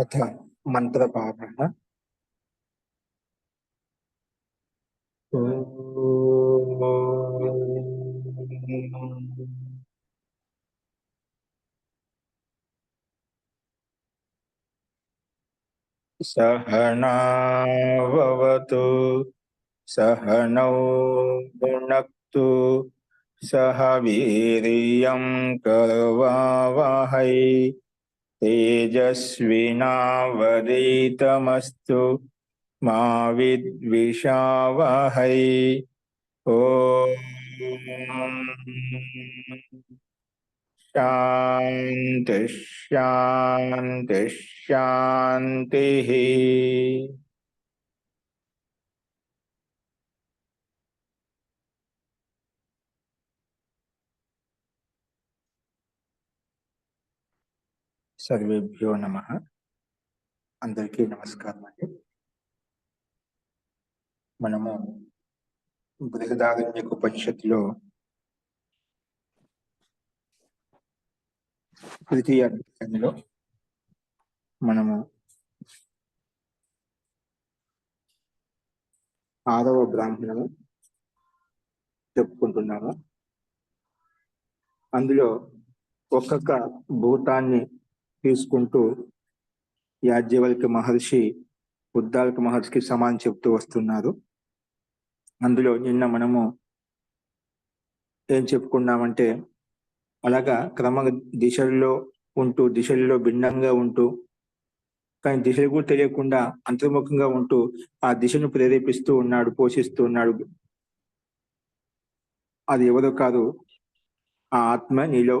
अथ मन्त्रपाठः। सहनाववतु सहनौ भुनक्तु सह वीर्यं करवावहै तेजस्विनावधीतमस्तु मा विद्विषावहै। ॐ शान्ति शान्ति शान्तिः। సర్వేభ్యో నమః. అందరికీ నమస్కారం అండి. మనము బృహదారణ్యక ఉపనిషత్తులో తృతీయ అధ్యాయంలో మనము 6వ బ్రాహ్మణము చెప్పుకుంటున్నాము. అందులో ఒక్కొక్క భూతాన్ని తీసుకుంటూ యాజ్ఞవల్క్య మహర్షి ఉద్దాలక మహర్షికి సమానం చెప్తూ వస్తున్నారు. అందులో నిన్న మనము ఏం చెప్పుకున్నామంటే, అలాగా క్రమ దిశల్లో భిన్నంగా ఉంటూ, కానీ దిశలు కూడా తెలియకుండా అంతర్ముఖంగా ఉంటూ ఆ దిశను ప్రేరేపిస్తూ ఉన్నాడు, పోషిస్తూ ఉన్నాడు. అది ఎవరో కాదు, ఆ ఆత్మ నీలో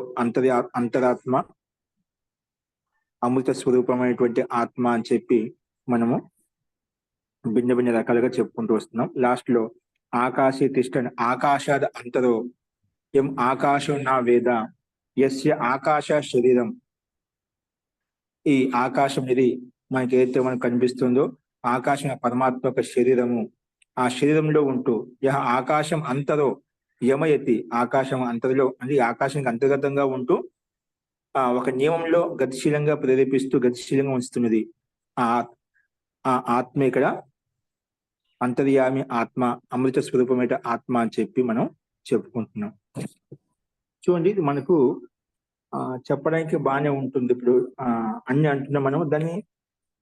అంతరాత్మ, అమృత స్వరూపమైనటువంటి ఆత్మ అని చెప్పి మనము భిన్న భిన్న రకాలుగా చెప్పుకుంటూ వస్తున్నాం. లాస్ట్ లో ఆకాశే తిష్టన్ ఆకాశాద్ అంతరో ఎం ఆకాశం నా వేద యస్య ఆకాశ శరీరం. ఈ ఆకాశం ఇది మనకి ఏదైతే మనకు కనిపిస్తుందో, ఆకాశం పరమాత్మ యొక్క శరీరము. ఆ శరీరంలో ఉంటూ యహ ఆకాశం అంతరో యమయతి, ఆకాశం అంతరిలో అంటే ఆకాశానికి అంతర్గతంగా ఉంటూ ఒక నియమంలో గతిశీలంగా ప్రేరేపిస్తూ గతిశీలంగా ఉంచుతున్నది ఆ ఆత్మ. ఇక్కడ అంతర్యామి ఆత్మ, అమృత స్వరూపమైన ఆత్మ అని చెప్పి మనం చెప్పుకుంటున్నాం. చూడండి, ఇది మనకు చెప్పడానికి బాగానే ఉంటుంది. ఇప్పుడు అన్ని అంటున్నాం, మనం దాన్ని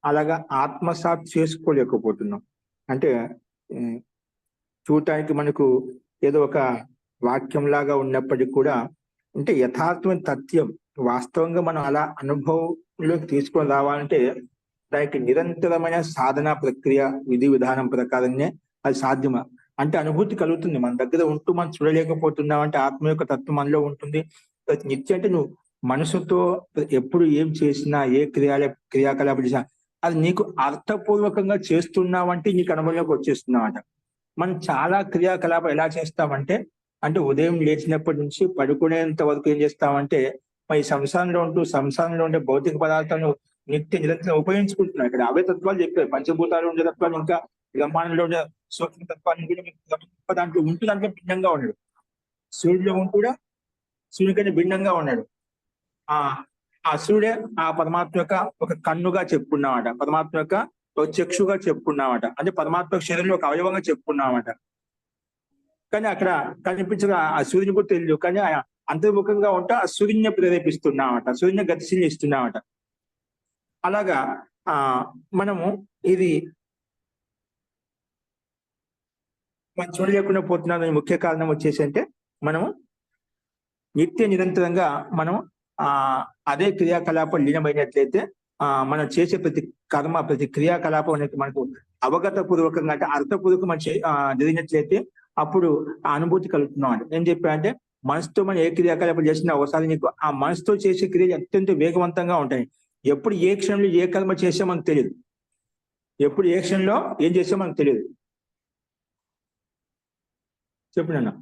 అలాగా ఆత్మసాత్ చేసుకోలేకపోతున్నాం. అంటే చూడటానికి మనకు ఏదో ఒక వాక్యం లాగా ఉన్నప్పటికీ కూడా, అంటే యథార్థమైన తథ్యం వాస్తవంగా మనం అలా అనుభవంలోకి తీసుకొని రావాలంటే దానికి నిరంతరమైన సాధనా ప్రక్రియ, విధి విధానం ప్రకారంగా అది సాధ్యమా. అంటే అనుభూతి కలుగుతుంది. మన దగ్గర ఉంటూ మనం చూడలేకపోతున్నాం అంటే ఆత్మ యొక్క తత్వం మనలో ఉంటుంది. నిత్యం అంటే నువ్వు మనసుతో ఎప్పుడు ఏం చేసినా, ఏ క్రియాకలాపం చేసినా అది నీకు అర్థపూర్వకంగా చేస్తున్నావంటే నీకు అనుభవంలోకి వచ్చేస్తున్నావంట. మనం చాలా క్రియాకలాపం ఎలా చేస్తామంటే, అంటే ఉదయం లేచినప్పటి నుంచి పడుకునేంత వరకు ఏం చేస్తామంటే, మరి సంసారంలో ఉండే భౌతిక పదార్థాలను నిరంతరం ఉపయోగించుకుంటున్నాం. ఇక్కడ అవే తత్వాలు చెప్పారు. పంచభూతాలు ఉండే తత్వాలు, ఇంకా బ్రహ్మాండంలో ఉండే సూక్ష్మ తత్వాన్ని కూడా దాంట్లో ఉంటూ దాంట్లో భిన్నంగా ఉన్నాడు. సూర్యుడిలో కూడా సూర్యుడికంటే భిన్నంగా ఉన్నాడు. ఆ సూర్యుడే ఆ పరమాత్మ యొక్క ఒక కన్నుగా చెప్పుకున్నామట, పరమాత్మ యొక్క ఒక చక్షుగా చెప్పుకున్నామట, అంటే పరమాత్మ శరీరంలో ఒక అవయవంగా చెప్పుకున్నామట. కానీ అక్కడ కనిపించగా ఆ సూర్యుని కూడా తెలియదు, కానీ అంతర్ముఖంగా ఉంటే ఆ సూర్యుని ప్రేరేపిస్తున్నామట, సూర్యుని గతిశీలి ఇస్తున్నామట. అలాగా మనము ఇది మనం చూడలేకుండా పోతున్నాం. ముఖ్య కారణం వచ్చేసి అంటే, మనము నిత్య నిరంతరంగా మనం అదే క్రియాకలాపం లీనమైనట్లయితే మనం చేసే ప్రతి కర్మ, ప్రతి క్రియాకలాపం అనేది మనకు అవగత పూర్వకంగా, అంటే అర్థపూర్వకంగా మనం జరిగినట్లయితే అప్పుడు ఆ అనుభూతి కలుగుతున్నాం. అంటే ఏం చెప్పా అంటే, మనసుతో మనం ఏ క్రియాకలాపం చేసినా ఒకసారి నీకు ఆ మనసుతో చేసే క్రియ అత్యంత వేగవంతంగా ఉంటాయి. ఎప్పుడు ఏ క్షణంలో ఏ కర్మ చేసా మనకు తెలియదు, ఎప్పుడు ఏ క్షణంలో ఏం చేసా మనకు తెలియదు. చెప్పినన్నా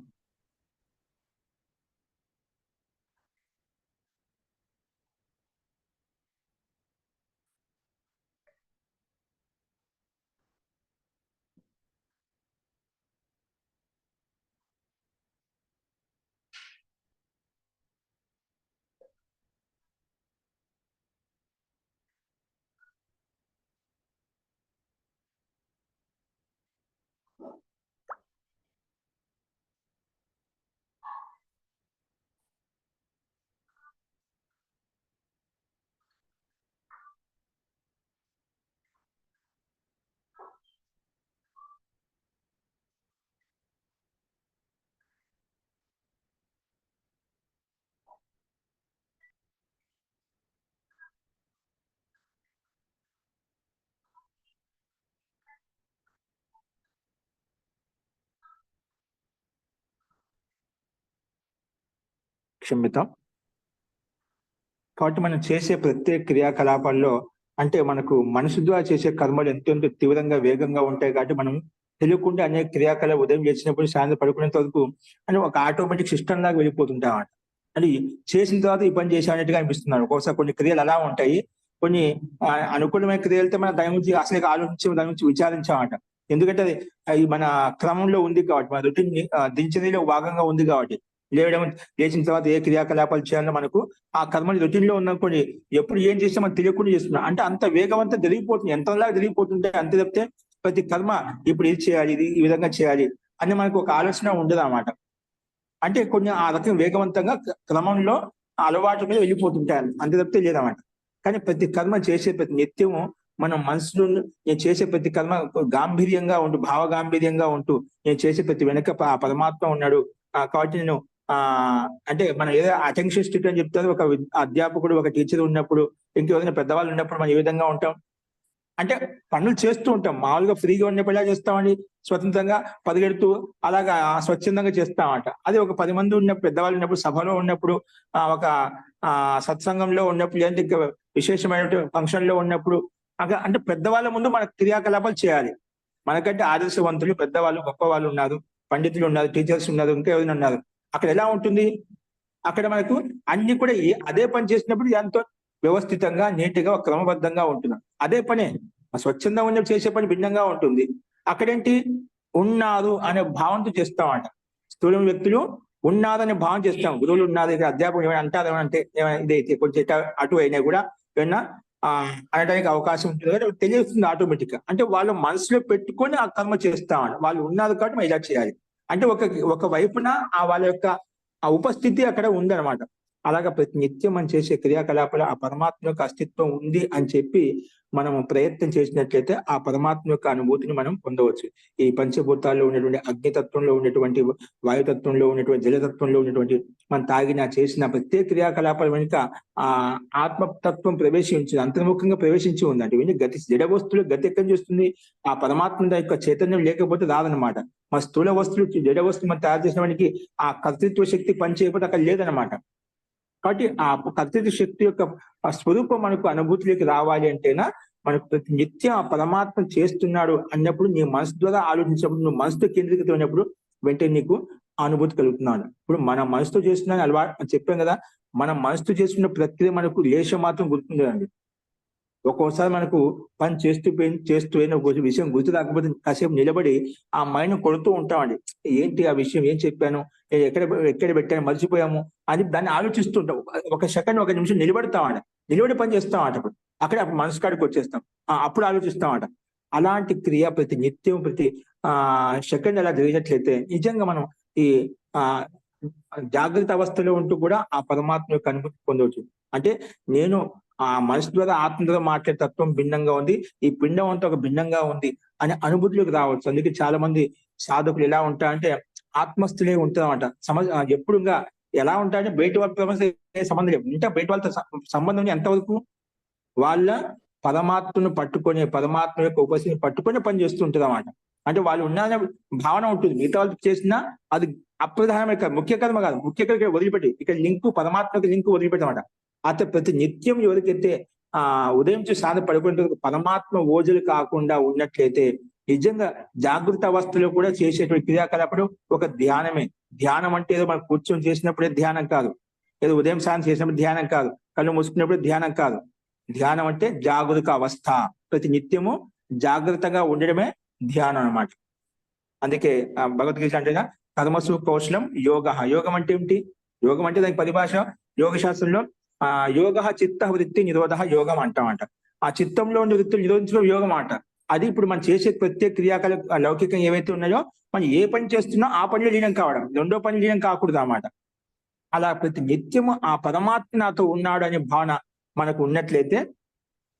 క్షమ్యతాం. కాబట్టి మనం చేసే ప్రత్యేక క్రియాకలాపాల్లో అంటే మనకు మనసు ద్వారా చేసే కర్మలు ఎంతెంత తీవ్రంగా వేగంగా ఉంటాయి కాబట్టి మనం తెలియకుండా అనేక క్రియాకలాపాలు ఉదయం చేసినప్పుడు సాయంత్రం పడుకునేంత వరకు అని ఒక ఆటోమేటిక్ సిస్టమ్ లాగా వెళ్ళిపోతుంటాం అన్నమాట. అది చేసిన తర్వాత ఈ పని చేశానట్టుగా అనిపిస్తున్నాడు. ఒక్కోసారి కొన్ని క్రియలు అలా ఉంటాయి. కొన్ని అనుకూలమైన క్రియలతో మనం దాని గురించి అసలు ఆలోచించి దాని గురించి విచారించామట. ఎందుకంటే అది మన క్రమంలో ఉంది కాబట్టి, మన రొటీన్ దినచర్యలో భాగంగా ఉంది కాబట్టి. లేచిన తర్వాత ఏ క్రియాకలాపాలు చేయాలో మనకు ఆ కర్మని రొటీన్ లో ఉన్నప్పుడు ఎప్పుడు ఏం చేస్తే మనం తెలియకుండా చేస్తున్నాం. అంటే అంత వేగవంతం జరిగిపోతుంది, ఎంతలాగా జరిగిపోతుంటే అంతే తప్పితే ప్రతి కర్మ ఇప్పుడు ఇది చేయాలి, ఇది ఈ విధంగా చేయాలి అని మనకు ఒక ఆలోచన ఉండదు అన్నమాట. అంటే కొన్ని ఆ రకం వేగవంతంగా క్రమంలో అలవాటు మీద వెళ్ళిపోతుంటాయి, అంతే తప్పితే లేదన్నమాట. కానీ ప్రతి కర్మ చేసే ప్రతి నిత్యము మనం మనసులో నేను చేసే ప్రతి కర్మ గాంభీర్యంగా ఉంటూ, భావ గాంభీర్యంగా ఉంటూ నేను చేసే ప్రతి వెనక ఆ పరమాత్మ ఉన్నాడు కాబట్టి నేను అంటే మనం ఏదో అటెన్షన్ స్టిక్ అని చెప్తారు. ఒక అధ్యాపకుడు, ఒక టీచర్ ఉన్నప్పుడు, ఇంకెవరైనా పెద్దవాళ్ళు ఉన్నప్పుడు మనం ఏ విధంగా ఉంటాం అంటే పనులు చేస్తూ ఉంటాం. మామూలుగా ఫ్రీగా ఉన్నప్పుడు ఎలా చేస్తామండి, స్వతంత్రంగా పరిగెడుతూ అలాగా స్వచ్ఛందంగా చేస్తామంట. అది ఒక 10 మంది ఉన్నప్పుడు, పెద్దవాళ్ళు ఉన్నప్పుడు, సభలో ఉన్నప్పుడు, ఒక సత్సంగంలో ఉన్నప్పుడు, లేదంటే ఇంకా విశేషమైన ఫంక్షన్ లో ఉన్నప్పుడు అంటే పెద్దవాళ్ళ ముందు మన క్రియాకలాపాలు చేయాలి. మనకంటే ఆదర్శవంతులు పెద్దవాళ్ళు, గొప్ప వాళ్ళు ఉన్నారు, పండితులు ఉన్నారు, టీచర్స్ ఉన్నారు, ఇంకా ఎవరైనా ఉన్నారు. అక్కడ ఎలా ఉంటుంది, అక్కడ మనకు అన్ని కూడా అదే పని చేసినప్పుడు ఎంతో వ్యవస్థితంగా, నీటిగా, క్రమబద్ధంగా ఉంటున్నాం. అదే పనే స్వచ్ఛందంగా ఉన్నప్పుడు చేసే పని భిన్నంగా ఉంటుంది. అక్కడేంటి ఉన్నారు అనే భావంతో చేస్తామంట. స్థూల వ్యక్తులు ఉన్నారనే భావం చేస్తాం. గురువులు ఉన్నారు, అధ్యాపకులు ఏమైనా అంటారు అంటే ఇదైతే కొంచెం అటు అయినా కూడా ఏమన్నా అనడానికి అవకాశం ఉంటుంది కాబట్టి తెలియస్తుంది ఆటోమేటిక్ గా. అంటే వాళ్ళు మనసులో పెట్టుకొని ఆ కర్మ చేస్తామని, వాళ్ళు ఉన్నారు కాబట్టి మనం ఇలా చేయాలి అంటే ఒక వైపున వాళ్ళ యొక్క ఆ ఉపస్థితి అక్కడ ఉందన్నమాట. అలాగా ప్రతి నిత్యం మనం చేసే క్రియాకలాపాలు ఆ పరమాత్మ యొక్క అస్తిత్వం ఉంది అని చెప్పి మనము ప్రయత్నం చేసినట్లయితే ఆ పరమాత్మ యొక్క అనుభూతిని మనం పొందవచ్చు. ఈ పంచభూతాల్లో ఉన్నటువంటి అగ్నితత్వంలో ఉన్నటువంటి, వాయుతత్వంలో ఉన్నటువంటి, జలతత్వంలో ఉన్నటువంటి మనం తాగిన చేసిన ప్రత్యేక క్రియాకలాపాల వెనుక ఆ ఆత్మతత్వం ప్రవేశించింది, అంతర్ముఖంగా ప్రవేశించి ఉంది. అంటే ఇవన్నీ గతి, జడ వస్తువులు గతి ఎక్కడి నుంచి వస్తుంది, ఆ పరమాత్మ యొక్క చైతన్యం లేకపోతే రాదనమాట. మా స్థూల వస్తువులు, జడ వస్తువు మనం తయారు చేసిన వానికి ఆ కర్తృత్వ శక్తి పనిచేయకపోతే అక్కడ లేదనమాట. కాబట్టి ఆ కర్తృత్వ శక్తి యొక్క స్వరూపం మనకు అనుభూతిలోకి రావాలి అంటేనా మనకు ప్రతి నిత్యం ఆ పరమాత్మ చేస్తున్నాడు అన్నప్పుడు నీ మనసు ద్వారా ఆలోచించినప్పుడు, నువ్వు మనసుతో కేంద్రీకృతమైనప్పుడు వెంటనే నీకు అనుభూతి కలుగుతున్నాడు. ఇప్పుడు మన మనసుతో చేస్తున్నాను అలవాటు చెప్పాం కదా, మన మనసుతో చేస్తున్న ప్రక్రియ మనకు లేశం మాత్రం గుర్తుండదండి. ఒక్కోసారి మనకు పని చేస్తూ ఒక విషయం గుర్తు రాకపోతే కాసేపు నిలబడి ఆ మైండ్ కొడుతూ ఉంటామండి. ఏంటి ఆ విషయం, ఏం చెప్పాను, ఎక్కడ పెట్టాను, మర్చిపోయాము అని దాన్ని ఆలోచిస్తుంటాం. ఒక సెకండ్, ఒక నిమిషం నిలబడతామంట, నిలబడి పని చేస్తామంట. అప్పుడు మనసు కాడికి వచ్చేస్తాం, అప్పుడు ఆలోచిస్తామంట. అలాంటి క్రియ ప్రతి నిత్యం, ప్రతి సెకండ్ అలా జరిగినట్లయితే నిజంగా మనం ఈ జాగ్రత్త అవస్థలో ఉంటూ కూడా ఆ పరమాత్మ యొక్క అనుభూతి పొందవచ్చు. అంటే నేను ఆ మనసు ద్వారా ఆత్మ ద్వారా మాట్లాడే తత్వం భిన్నంగా ఉంది, ఈ పిండం అంతా ఒక భిన్నంగా ఉంది అనే అనుభూతిలోకి రావచ్చు. అందుకే చాలా మంది సాధకులు ఎలా ఉంటారంటే ఆత్మస్థులే ఉంటారన్నమాట. ఎప్పుడు ఇంకా ఎలా ఉంటారంటే బయట వాళ్ళతో సంబంధం లేదు. ఇంకా బయట వాళ్ళతో సంబంధం ఎంతవరకు వాళ్ళ పరమాత్మను పట్టుకొని, పరమాత్మ యొక్క ఉపస్థితిని పట్టుకొని పని చేస్తూ ఉంటుంది అన్నమాట. అంటే వాళ్ళు ఉన్నారనే భావన ఉంటుంది. మిగతా వాళ్ళు చేసినా అది అప్రధానమైన కర్మ, ముఖ్య కర్మ కాదు. ముఖ్య కర్మ వదిలిపెట్టి ఇక్కడ లింకు, పరమాత్మకి లింకు వదిలిపెట్టమాట. అతను ప్రతి నిత్యం ఎవరికైతే ఉదయం నుంచి సాధన పడుకుంటే పరమాత్మ ఓజలు కాకుండా ఉన్నట్లయితే నిజంగా జాగృత అవస్థలో కూడా చేసేటువంటి క్రియాకలాపాలు ఒక ధ్యానమే. ధ్యానం అంటే ఏదో మనం కూర్చొని చేసినప్పుడే ధ్యానం కాదు, ఏదో ఉదయం సాధన చేసినప్పుడు ధ్యానం కాదు, కళ్ళు మూసుకున్నప్పుడు ధ్యానం కాదు. ధ్యానం అంటే జాగృత అవస్థ, ప్రతి నిత్యము జాగ్రత్తగా ఉండడమే ధ్యానం అన్నమాట. అందుకే భగవద్గీత అంటే కర్మసు కౌశలం యోగ. యోగం అంటే ఏమిటి, యోగం అంటే దానికి పరిభాష యోగ శాస్త్రంలో యోగ చిత్త వృత్తి నిరోధ యోగం అంటామంట. ఆ చిత్తంలో ఉండే వృత్తులు నిరోధించడం యోగం అంట. అది ఇప్పుడు మనం చేసే ప్రత్యేక క్రియాకల లౌకికం ఏవైతే ఉన్నాయో మనం ఏ పని చేస్తున్నా ఆ పనిలో లీనం కావడం, రెండో పని లీనం కాకూడదు అన్నమాట. అలా ప్రతి నిత్యము ఆ పరమాత్మ నాతో ఉన్నాడు అనే భావన మనకు ఉన్నట్లయితే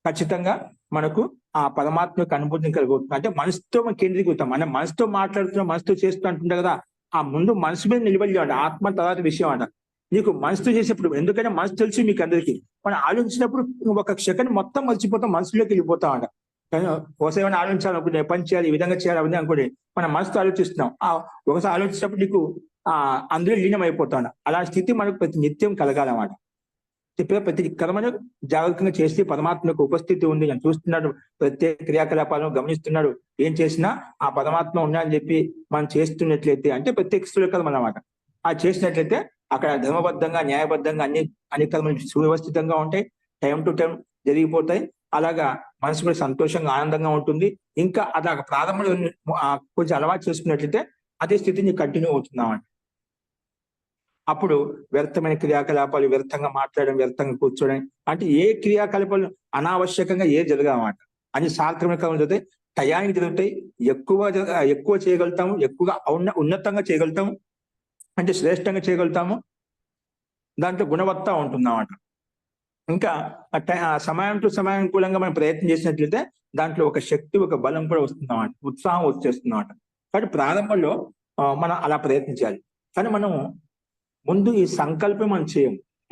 ఖచ్చితంగా మనకు ఆ పరమాత్మ యొక్క అనుభూతిని కలుగుతుంది. అంటే మనసుతో కేంద్రీకృతం, మన మనసుతో మాట్లాడుతున్నాం, మనసుతో చేస్తూ అంటుండే కదా, ఆ ముందు మనసు మీద నిలబడి ఆత్మ తర్వాత విషయం అంట. నీకు మనసుతో చేసేప్పుడు, ఎందుకంటే మనసు తెలిసి మీకు అందరికీ, మనం ఆలోచించినప్పుడు ఒక సెకండ్ మొత్తం మర్చిపోతాం, మనసులోకి వెళ్ళిపోతాం అంట. కానీ ఒకసారి ఏమైనా ఆలోచించాలనుకుంటే పని చేయాలి, ఈ విధంగా చేయాలి, అవన్నీ అనుకోండి, మనం మనసుతో ఆలోచిస్తున్నాం. ఒకసారి ఆలోచించినప్పుడు నీకు అందులో లీనమైపోతాను. అలాంటి స్థితి మనకు ప్రతి నిత్యం కలగాలన్నమాట. చెప్పే ప్రతి కర్మను జాగ్రత్తగా చేసి పరమాత్మ యొక్క ఉపస్థితి ఉంది, నేను చూస్తున్నాడు, ప్రత్యేక క్రియాకలాపాలను గమనిస్తున్నాడు, ఏం చేసినా ఆ పరమాత్మ ఉన్నాడని చెప్పి మనం చేస్తున్నట్లయితే అంటే ప్రత్యేక స్థూలకర్మ అన్నమాట. అది చేసినట్లయితే అక్కడ ధర్మబద్ధంగా న్యాయబద్ధంగా అన్ని కర్మలు సువ్యవస్థితంగా ఉంటాయి, టైం టు టైం జరిగిపోతాయి. అలాగా మనసు కూడా సంతోషంగా ఆనందంగా ఉంటుంది. ఇంకా అలా ప్రారంభంలో కొంచెం అలవాటు చేసుకున్నట్లయితే అదే స్థితిని కంటిన్యూ అవుతుందామంట. అప్పుడు వ్యర్థమైన క్రియాకలాపాలు, వ్యర్థంగా మాట్లాడడం, వ్యర్థంగా కూర్చోడం అంటే ఏ క్రియాకలాపాలు అనావశ్యకంగా జరగవన్నమాట. అన్ని సార్థకమైన కర్మలు జరుగుతాయి, టయానికి జరుగుతాయి, ఎక్కువ చేయగలుగుతాము, ఎక్కువగా ఉన్నతంగా చేయగలుగుతాము, అంటే శ్రేష్టంగా చేయగలుగుతాము. దాంట్లో గుణవత్త ఉంటుందన్నమాట. ఇంకా సమయం టు సమయానుకూలంగా మనం ప్రయత్నం చేసినట్లయితే దాంట్లో ఒక శక్తి, ఒక బలం కూడా వస్తుందన్నమాట, ఉత్సాహం వచ్చేస్తుందన్నమాట. కాబట్టి ప్రారంభంలో మనం అలా ప్రయత్నించాలి. కానీ మనం ముందు ఈ సంకల్పం మనం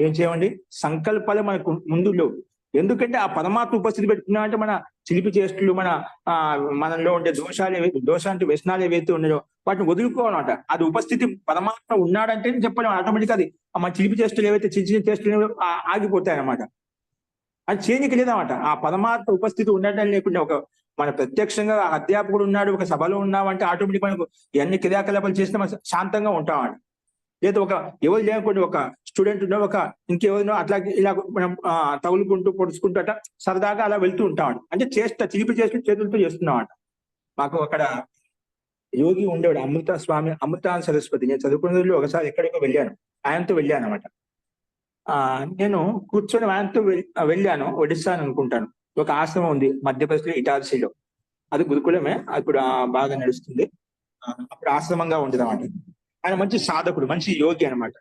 ఏం చేయమండి, సంకల్పాలు మనకు ముందు లేవు. ఎందుకంటే ఆ పరమాత్మ ఉపస్థితి పెట్టుకున్నామంటే మన చిలిపి చేష్టలు, మనలో ఉండే దోషాంటి వ్యసనాలు ఏవైతే ఉన్నాయో వాటిని వదులుకోవాలన్నమాట. అది ఉపస్థితి పరమాత్మ ఉన్నాడంటే చెప్పలేము, ఆటోమేటిక్ అది మన చిలిపి చేష్టలు ఏవైతే చిన్న చిన్న చేష్టలు ఆగిపోతాయి అన్నమాట. అది చేయనికి లేదన్నమాట. ఆ పరమాత్మ ఉపస్థితి ఉండడం లేకుండా మన ప్రత్యక్షంగా అధ్యాపకుడు ఉన్నాడు, ఒక సభలో ఉన్నామంటే ఆటోమేటిక్ మనకు ఎన్ని క్రియాకలాపాలు చేసినా మనం శాంతంగా ఉంటామండి. లేదా ఎవరు లేకుండా ఒక స్టూడెంట్ ఉన్నో, ఇంకెవరినో అట్లా ఇలా మనం తగులుకుంటూ పొడుచుకుంటూ అట్లా సరదాగా అలా వెళ్తూ ఉంటామండి. అంటే చిలిపి చేతులతో చేస్తున్నామంట. మాకు అక్కడ యోగి ఉండేవాడు, అమృతానంద సరస్వతి. నేను చదువుకున్న రోజుల్లో ఒకసారి ఎక్కడికో వెళ్ళాను, ఆయనతో వెళ్ళాను అనమాట. నేను కూర్చొని ఆయనతో వెళ్ళాను, ఒడిస్సా అని అనుకుంటాను. ఒక ఆశ్రమం ఉంది మధ్యప్రదేశ్ ఇటార్సీలో, అది గురుకులమే, అప్పుడు బాగా నడుస్తుంది. అప్పుడు ఆశ్రమంగా ఉండేది అన్నమాట. ఆయన మంచి సాధకుడు, మంచి యోగి అనమాట,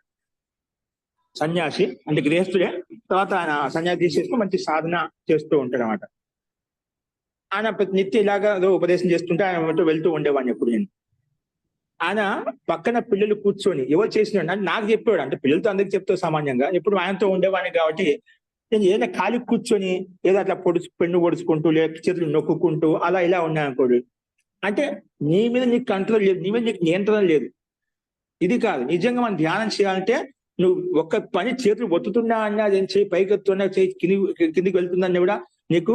సన్యాసి అంటే గృహస్థుడే. తర్వాత ఆయన సన్యాసి తీసేస్తూ మంచి సాధన చేస్తూ ఉంటాడు అనమాట. ఆయన నిత్యం ఇలాగా ఉపదేశం చేస్తుంటే ఆయన వెళ్తూ ఉండేవాడిని ఎప్పుడు నేను. ఆయన పక్కన పిల్లలు కూర్చొని ఎవరు చేసినాడు అంటే నాకు చెప్పాడు, అంటే పిల్లలతో అందరికి చెప్తావు సామాన్యంగా, ఎప్పుడు ఆయనతో ఉండేవాడిని కాబట్టి నేను ఏదైనా ఖాళీ కూర్చొని ఏదో అట్లా పెన్ను పొడుచుకుంటూ లేక చేతులు నొక్కుంటూ అలా ఇలా ఉన్నాను అనుకోడు. అంటే నీ మీద నీకు కంట్రోల్ లేదు, నీ మీద నీకు నియంత్రణ లేదు. ఇది కాదు, నిజంగా మనం ధ్యానం చేయాలంటే నువ్వు ఒక్క పని చేతులు ఒత్తుతున్నా అన్నా, అదేం చేయి పైకి ఎత్తున్నా, చేయి కిందికి వెళ్తుందన్నా కూడా నీకు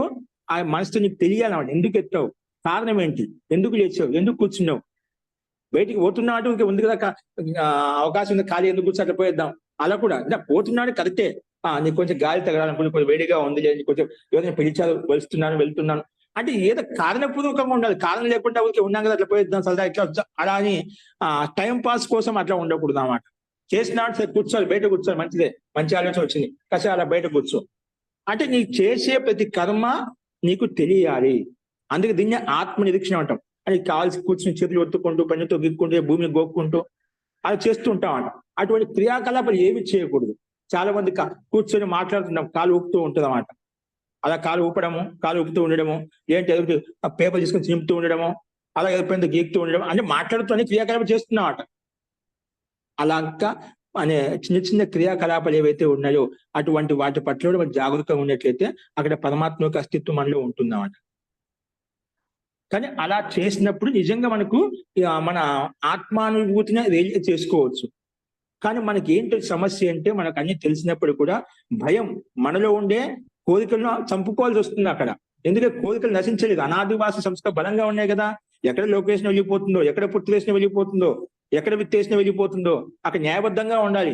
ఆ మనసుతో నీకు తెలియాలన్నమాట. ఎందుకు ఎత్తావు, కారణం ఏంటి, ఎందుకు లేచావు, ఎందుకు కూర్చున్నావు, బయటికి పోతున్నాడు ఇంకా ఉంది కదా అవకాశం ఉంది, ఖాళీ ఎందుకు కూర్చో అట్లా పోయేద్దాం అలా కూడా. ఇంకా పోతున్నాడు కరెక్టే, నీకు కొంచెం గాలి తగలాలనుకుంటే, కొంచెం వేడిగా ఉంది, లేదు కొంచెం ఎవరైనా పిలిచారు, వెళ్తున్నాను అంటే ఏదో కారణపూర్వకంగా ఉండాలి. కారణం లేకుండా ఊరికే ఉన్నాం కదా అట్లా పోయిద్దాం సరదా ఇట్లా అలా అని టైం పాస్ కోసం అట్లా ఉండకూడదు అన్నమాట. చేసినాడు సరే కూర్చోవాలి, బయట కూర్చోవాలి, మంచిదే, మంచి ఆలోచన వచ్చింది కాసేపు అలా బయట కూర్చో. అంటే నీకు చేసే ప్రతి కర్మ నీకు తెలియాలి. అందుకే దీన్ని ఆత్మ నిరీక్షణ అంటాం. అది కాల్సి కూర్చుని చేతులు ఒత్తుకుంటూ, పనితో గిక్కుంటూ, భూమిని గోక్కుంటూ అలా చేస్తూ ఉంటామంట. అటువంటి క్రియాకలాపాలు ఏమి చేయకూడదు. చాలా మంది కూర్చొని మాట్లాడుతున్నాం, కాలు ఊపుతూ ఉంటుంది అన్నమాట. అలా కాలు ఊపుతూ ఉండడము, ఏంటి పేపర్ తీసుకొని చింపుతూ ఉండడము, అలా ఎప్పుడైనా గీకుతూ ఉండడం, అంటే మాట్లాడుతూ క్రియాకలాపాలు చేస్తున్నామట. అలాగా అనే చిన్న చిన్న క్రియాకలాపాలు ఏవైతే ఉన్నాయో అటువంటి వాటి పట్ల కూడా మనం జాగరూకంగా ఉన్నట్లయితే అక్కడ పరమాత్మ యొక్క అస్తిత్వం మనలో ఉంటుందన్నమాట. కానీ అలా చేసినప్పుడు నిజంగా మనకు మన ఆత్మానుభూతిని రియలైజ్ చేసుకోవచ్చు. కానీ మనకి ఏంటో సమస్య అంటే, మనకు అన్ని తెలిసినప్పుడు కూడా భయం, మనలో ఉండే కోరికలను చంపుకోవాల్సి వస్తుంది అక్కడ. ఎందుకంటే కోరికలు నశించలేదు, అనాదివాసి సంస్థ బలంగా ఉన్నాయి కదా. ఎక్కడ లొకేషన్ వెళ్ళిపోతుందో, ఎక్కడ పుట్టివేసిన వెళ్ళిపోతుందో, ఎక్కడ విత్తేసిన వెళ్ళిపోతుందో అక్కడ న్యాయబద్ధంగా ఉండాలి.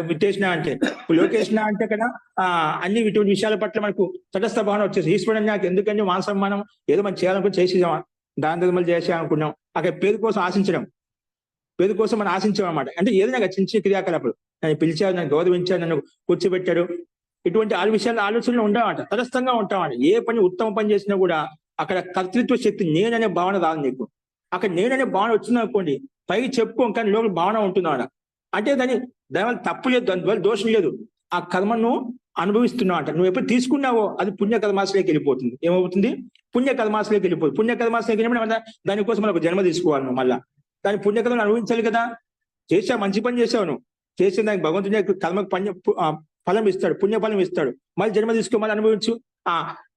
విత్తేసిన అంటే లొకేషన్ అంటే అక్కడ అన్ని ఇటువంటి విషయాల పట్ల మనకు తటస్థ భావన వచ్చేసి ఈశ్వరుడు నాకు ఎందుకంటే మానసమ్మానం ఏదో మనం చేయాలనుకుని చేసేసామా, దాని ధర్మలు చేసేయాలనుకున్నాం, అక్కడ పేరు కోసం ఆశించడం, పేరు కోసం మనం ఆశించాం అనమాట. అంటే ఏదైనా చిన్న చిన్న క్రియాకలాపాలు, నన్ను పిలిచాడు, నన్ను గౌరవించాడు, నన్ను కూర్చోబెట్టాడు, ఇటువంటి ఆలోచనలు ఉండవట, తటస్థంగా ఉంటామని. ఏ పని ఉత్తమ పని చేసినా కూడా అక్కడ కర్తృత్వ శక్తి నేననే భావన రాదు నీకు. అక్కడ నేననే భావన వచ్చిందనుకోండి, పైకి చెప్పుకోం కానీ లోపల భావన ఉంటున్నాడు. అంటే దానివల్ల తప్పు లేదు, దానివల్ల దోషం లేదు. ఆ కర్మను అనుభవిస్తున్నావు అంట. నువ్వు ఎప్పుడు తీసుకున్నావో అది పుణ్యకర్మాశలోకి వెళ్ళిపోతుంది. ఏమవుతుంది, పుణ్యకర్మాశలోకి వెళ్ళిపోతుంది. పుణ్యకర్మాశలోకి వెళ్ళినప్పుడు దానికోసం మనకు జన్మ తీసుకోవాలి. నువ్వు మళ్ళా దాని పుణ్యకర్మను అనుభవించాలి కదా. చేసావు, మంచి పని చేసావు, నువ్వు చేసిన దానికి భగవంతుని కర్మకు ఫలం ఇస్తాడు, పుణ్యఫలం ఇస్తాడు. మళ్ళీ జన్మ తీసుకో, మళ్ళీ అనుభవించు.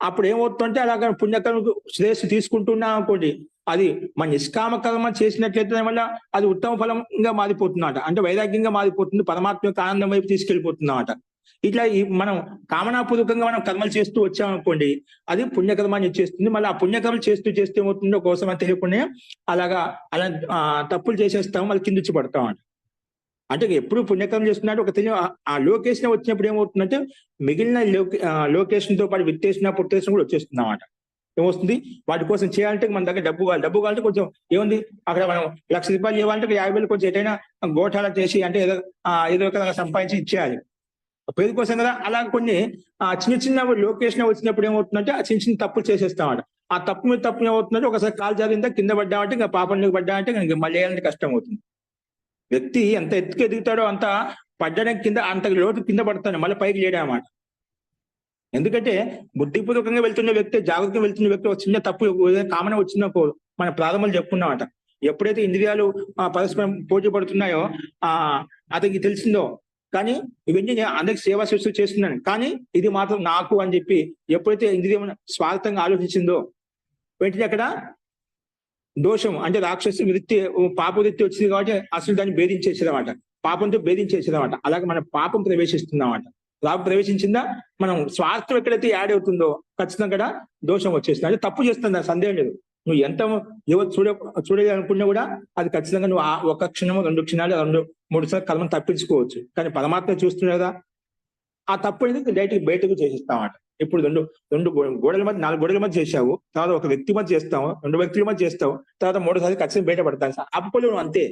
అప్పుడు ఏమవుతుందంటే అలాగా పుణ్యకర్మకు శ్రేయస్సు తీసుకుంటున్నా అనుకోండి, అది మన నిష్కామ కర్మ చేసినట్లయితే వల్ల అది ఉత్తమ ఫలంగా మారిపోతుందన్నమాట. అంటే వైరాగ్యంగా మారిపోతుంది, పరమాత్మ యొక్క ఆనందం వైపు తీసుకెళ్ళిపోతుందన్నమాట. ఇట్లా మనం కామనాపూర్వకంగా మనం కర్మలు చేస్తూ వచ్చామనుకోండి, అది పుణ్యకర్మాన్ని ఇచ్చేస్తుంది. మళ్ళీ ఆ పుణ్యకర్మలు చేస్తూ చేస్తే ఏమవుతుందో కోసం అని తెలియకుండా అలాగా అలా తప్పులు చేసేస్తాము, మళ్ళీ కిందిచ్చి పడతాం. అంటే ఎప్పుడు పుణ్యకర్మ చేస్తున్నాడు ఒక తెలియ ఆ లొకేషన్ వచ్చినప్పుడు ఏమవుతుందంటే మిగిలిన లొకేషన్ తో పాటు విత్తేసిన పుట్టేసిన కూడా వచ్చేస్తుంది అన్నమాట. ఏమొస్తుంది, వాటి కోసం చేయాలంటే మన దగ్గర డబ్బు కావాలి. డబ్బు కావాలంటే కొంచెం ఏముంది, అక్కడ మనం ₹1,00,000 ఇవ్వాలంటే 50,000 కొంచెం ఎటైనా గోఠాల చేసి అంటే ఏదో ఒక సంపాదించి ఇచ్చేయాలి పేరు కోసం కదా. అలా కొన్ని చిన్న చిన్న లొకేషన్ వచ్చినప్పుడు ఏమవుతుందంటే ఆ చిన్న చిన్న తప్పులు చేసేస్తామట. ఆ తప్పు మీద తప్పు ఏమవుతుందంటే ఒకసారి కాలు జారిందా కింద పడ్డామంటే ఇంకా పాపంలోకి పడ్డామంటే ఇంకా మళ్ళీ వేయాలంటే కష్టం అవుతుంది. వ్యక్తి ఎంత ఎత్తుకు ఎదుగుతాడో అంత పడ్డానికి కింద అంత లోతు కింద పడతాడు, మళ్ళీ పైకి లేడా అన్నమాట. ఎందుకంటే బుద్ధిపూర్వకంగా వెళ్తున్న వ్యక్తి, జాగ్రత్తగా వెళ్తున్న వ్యక్తి ఒక చిన్న తప్పు కామన్ వచ్చిందనుకో, మన ప్రారంభంలో చెప్పుకున్నామట. ఎప్పుడైతే ఇంద్రియాలు పరస్పరం పోటీ పడుతున్నాయో అతనికి తెలిసిందో, కానీ ఇవన్నీ అందరికి సేవా శిస్తు చేస్తున్నాను, కానీ ఇది మాత్రం నాకు అని చెప్పి ఎప్పుడైతే ఇంద్రియం స్వార్థంగా ఆలోచించిందో వెంటనే అక్కడ దోషం అంటే రాక్షసు వృత్తి, పాప వృత్తి వచ్చింది కాబట్టి అసలు దాన్ని భేదించేసేదన్నమాట, పాపంతో భేదించేసేదన్నమాట. అలాగే మన పాపం ప్రవేశిస్తుందన్నమాట. పాపం ప్రవేశించిందా మనం స్వార్థం ఎక్కడైతే యాడ్ అవుతుందో ఖచ్చితంగా కూడా దోషం వచ్చేస్తుంది. అంటే తప్పు చేస్తుంది, సందేహం లేదు. నువ్వు ఎంత ఎవరు చూడాలనుకున్నా కూడా అది ఖచ్చితంగా నువ్వు ఒక క్షణము 2 క్షణాలు 2-3 సార్లు కర్మను తప్పించుకోవచ్చు. కానీ పరమాత్మ చూస్తున్నావు కదా, ఆ తప్పు అనేది డైరెక్ట్ బయటకు చేసేస్తామట. ఇప్పుడు రెండు గోడల మధ్య 4 గోడల మధ్య చేశావు, తర్వాత ఒక వ్యక్తి మధ్య చేస్తావు, 2 వ్యక్తుల మధ్య చేస్తావు, తర్వాత 3సారి ఖచ్చితంగా బయటపడతాను. ఆపుకోలేవు అంతే.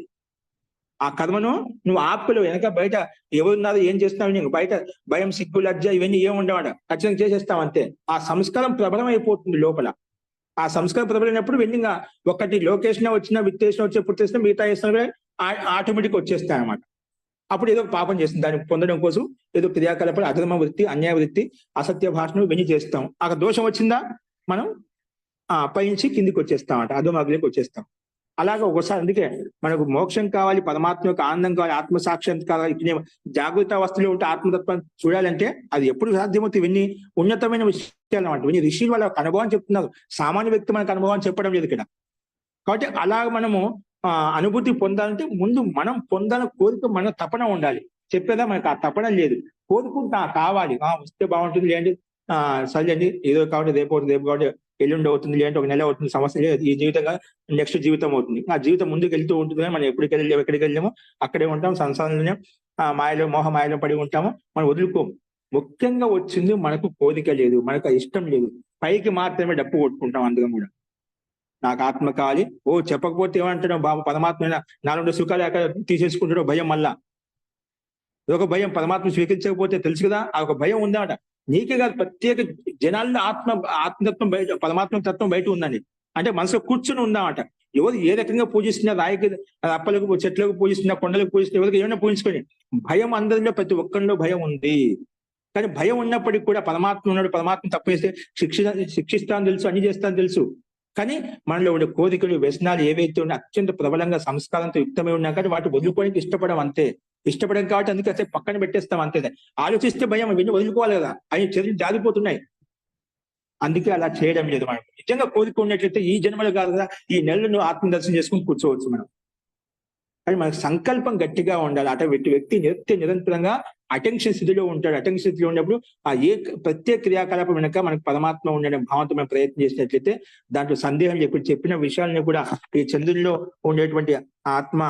ఆ కర్మను నువ్వు ఆపుకోలేవు. వెనక బయట ఎవరున్నారు ఏం చేస్తున్నావు, నీకు బయట భయం సిగ్గు లజ్జ ఇవన్నీ ఏమి ఉండవాడ, ఖచ్చితంగా చేసేస్తావు అంతే. ఆ సంస్కారం ప్రబలం అయిపోతుంది లోపల. ఆ సంస్కారం ప్రబలినప్పుడు వెండింగ్ ఒకటి లొకేషన్ వచ్చిన విత్తేసిన వచ్చే పుట్టేసిన మిగతా వేసిన ఆటోమేటిక్ వచ్చేస్తాయి అన్నమాట. అప్పుడు ఏదో పాపం చేస్తుంది, దాన్ని పొందడం కోసం ఏదో క్రియాకలాపాలు అధర్మ వృత్తి, అన్యాయ వృత్తి, అసత్య భాషను వెన్ని చేస్తాం. ఆ దోషం వచ్చిందా మనం పైనుంచి కిందికి వచ్చేస్తాం, అధోమార్గంలోకి వచ్చేస్తాం. అలాగే ఒకసారి అందుకే మనకు మోక్షం కావాలి, పరమాత్మ యొక్క ఆనందం కావాలి, ఆత్మ సాక్షాత్కారం కావాలి, జాగృత అవస్థలో ఉంటే ఆత్మతత్వం చూడాలంటే అది ఎప్పుడు సాధ్యమవుతుంది. ఇవన్నీ ఉన్నతమైన విషయాలు అన్నమాట. ఇవన్నీ ఋషులు వాళ్ళ అనుభవం చెప్తున్నారు, సామాన్య వ్యక్తి మనకు అనుభవం చెప్పడం లేదు ఇక్కడ. కాబట్టి అలాగ మనము అనుభూతి పొందాలంటే ముందు మనం పొందాలని కోరిక మన తపన ఉండాలి. చెప్పేదా మనకు ఆ తపన లేదు, కోరుకుంటా కావాలి, వస్తే బాగుంటుంది, లేదంటే సర్లేండి ఏదో కాబట్టి రేపు కాబట్టి ఎల్లుండి అవుతుంది, లేదంటే ఒక నెల అవుతుంది, సమస్య లేదు, ఈ జీవితంగా నెక్స్ట్ జీవితం అవుతుంది. ఆ జీవితం ముందుకు వెళ్తూ ఉంటుంది. మనం ఎక్కడికి వెళ్ళామో అక్కడే ఉంటాం, సంసారంలోనే మాయలో మాయలో పడి ఉంటాము, మనం వదులుకోము. ముఖ్యంగా వచ్చింది మనకు కోరిక లేదు, మనకు ఇష్టం లేదు, పైకి మాత్రమే డప్పు కొట్టుకుంటాం. అందుకని కూడా నాకు ఆత్మ కావాలి, చెప్పకపోతే ఏమంటాడు బాబు పరమాత్మ నాలుగు సుఖాలు ఎక్కడ తీసేసుకుంటాడో భయం. మళ్ళా ఒక భయం, పరమాత్మ స్వీకరించకపోతే తెలుసు కదా, ఆ ఒక భయం ఉందన్నమాట. నీకే కాదు ప్రత్యేక జనాల్లో ఆత్మతత్వం బయట, పరమాత్మ తత్వం బయట ఉందండి. అంటే మనసులో కూర్చుని ఉందన్నమాట. ఎవరు ఏ రకంగా పూజిస్తున్నా, రాయికి అప్పలకు చెట్లకు పూజిస్తున్నా, కొండలకు పూజిస్తున్నా, ఎవరికి ఏమైనా పూజించుకొని భయం అందరిలో ప్రతి ఒక్కరిలో భయం ఉంది. కానీ భయం ఉన్నప్పటికీ కూడా పరమాత్మ ఉన్నాడు, పరమాత్మ తప్పు చేస్తే శిక్షిస్తాను తెలుసు, అన్ని చేస్తాను తెలుసు. కానీ మనలో ఉండే కోరికలు వ్యసనాలు ఏవైతే ఉన్నా అత్యంత ప్రబలంగా సంస్కారంతో యుక్తమై ఉన్నా కానీ వాటి వదులుకోవడానికి ఇష్టపడం అంతే. ఇష్టపడం కాబట్టి అందుకే పక్కన పెట్టేస్తాం అంతే. ఆలోచిస్తే భయం, ఇవన్నీ వదులుకోవాలి కదా, అవి చర్యలు జారిపోతున్నాయి. అందుకే అలా చేయడం లేదు. మనం నిజంగా కోరిక ఉన్నట్లయితే ఈ జన్మలు కాదు కదా, ఈ నెలను ఆత్మ దర్శనం చేసుకుని కూర్చోవచ్చు మనం. కానీ మనకు సంకల్పం గట్టిగా ఉండాలి. అటువంటి వ్యక్తి నిరంతరంగా అటెన్షన్ స్థితిలో ఉంటాడు. అటెన్షన్ స్థితిలో ఉన్నప్పుడు ప్రత్యేక క్రియాకలాపం వెనక మనకు పరమాత్మ ఉండడం భావంతో మనం ప్రయత్నం చేసినట్లయితే దాంట్లో సందేహం ఇప్పుడు చెప్పిన విషయాలను కూడా ఈ చంద్రునిలో ఉండేటువంటి ఆత్మ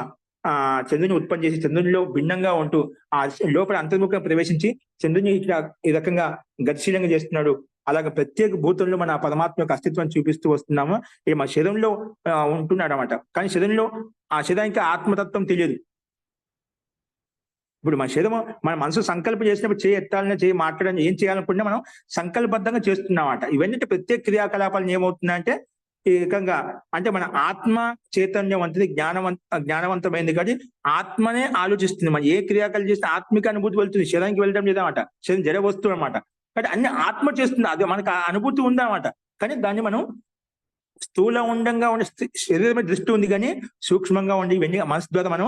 చంద్రుని ఉత్పత్తి చేసి చంద్రునిలో భిన్నంగా ఉంటూ ఆ లోపల అంతర్ముఖంగా ప్రవేశించి చంద్రుని ఇట్లా ఈ రకంగా గతిశీలంగా చేస్తున్నాడు. అలాగే ప్రత్యేక భూతంలో మన పరమాత్మ యొక్క అస్తిత్వాన్ని చూపిస్తూ వస్తున్నాము. ఇది మన శరీరంలో ఉంటున్నాడు అనమాట. కానీ శరీరంలో ఆ శరీరానికి ఆత్మతత్వం తెలియదు. ఇప్పుడు మన శరీరం, మన మనసు సంకల్పం చేసినప్పుడు చేయి ఎత్తాలని, చేయి మాట్లాడాలని, ఏం చేయాలనుకుంటే మనం సంకల్పబద్ధంగా చేస్తున్నామట. ఇవన్నీ ప్రత్యేక క్రియాకలాపాలను ఏమవుతుందంటే ఈ రకంగా అంటే మన ఆత్మ చైతన్యవంతుది, జ్ఞానవంతమైంది కాబట్టి ఆత్మనే ఆలోచిస్తుంది. మనం ఏ క్రియాకలాపాలు చేస్తే ఆత్మిక అనుభూతి వెళ్తుంది, శరీరానికి వెళ్ళడం లేదన్నమాట. శరీరం జడ వస్తువు అనమాట. కానీ అన్ని ఆత్మ చేస్తుంది, అది మనకు ఆ అనుభూతి ఉందన్నమాట. కానీ దాన్ని మనం స్థూల ఉండంగా ఉండే శరీరం మీద దృష్టి ఉంది, కానీ సూక్ష్మంగా ఉండి ఇవన్నీ మనసు ద్వారా మనం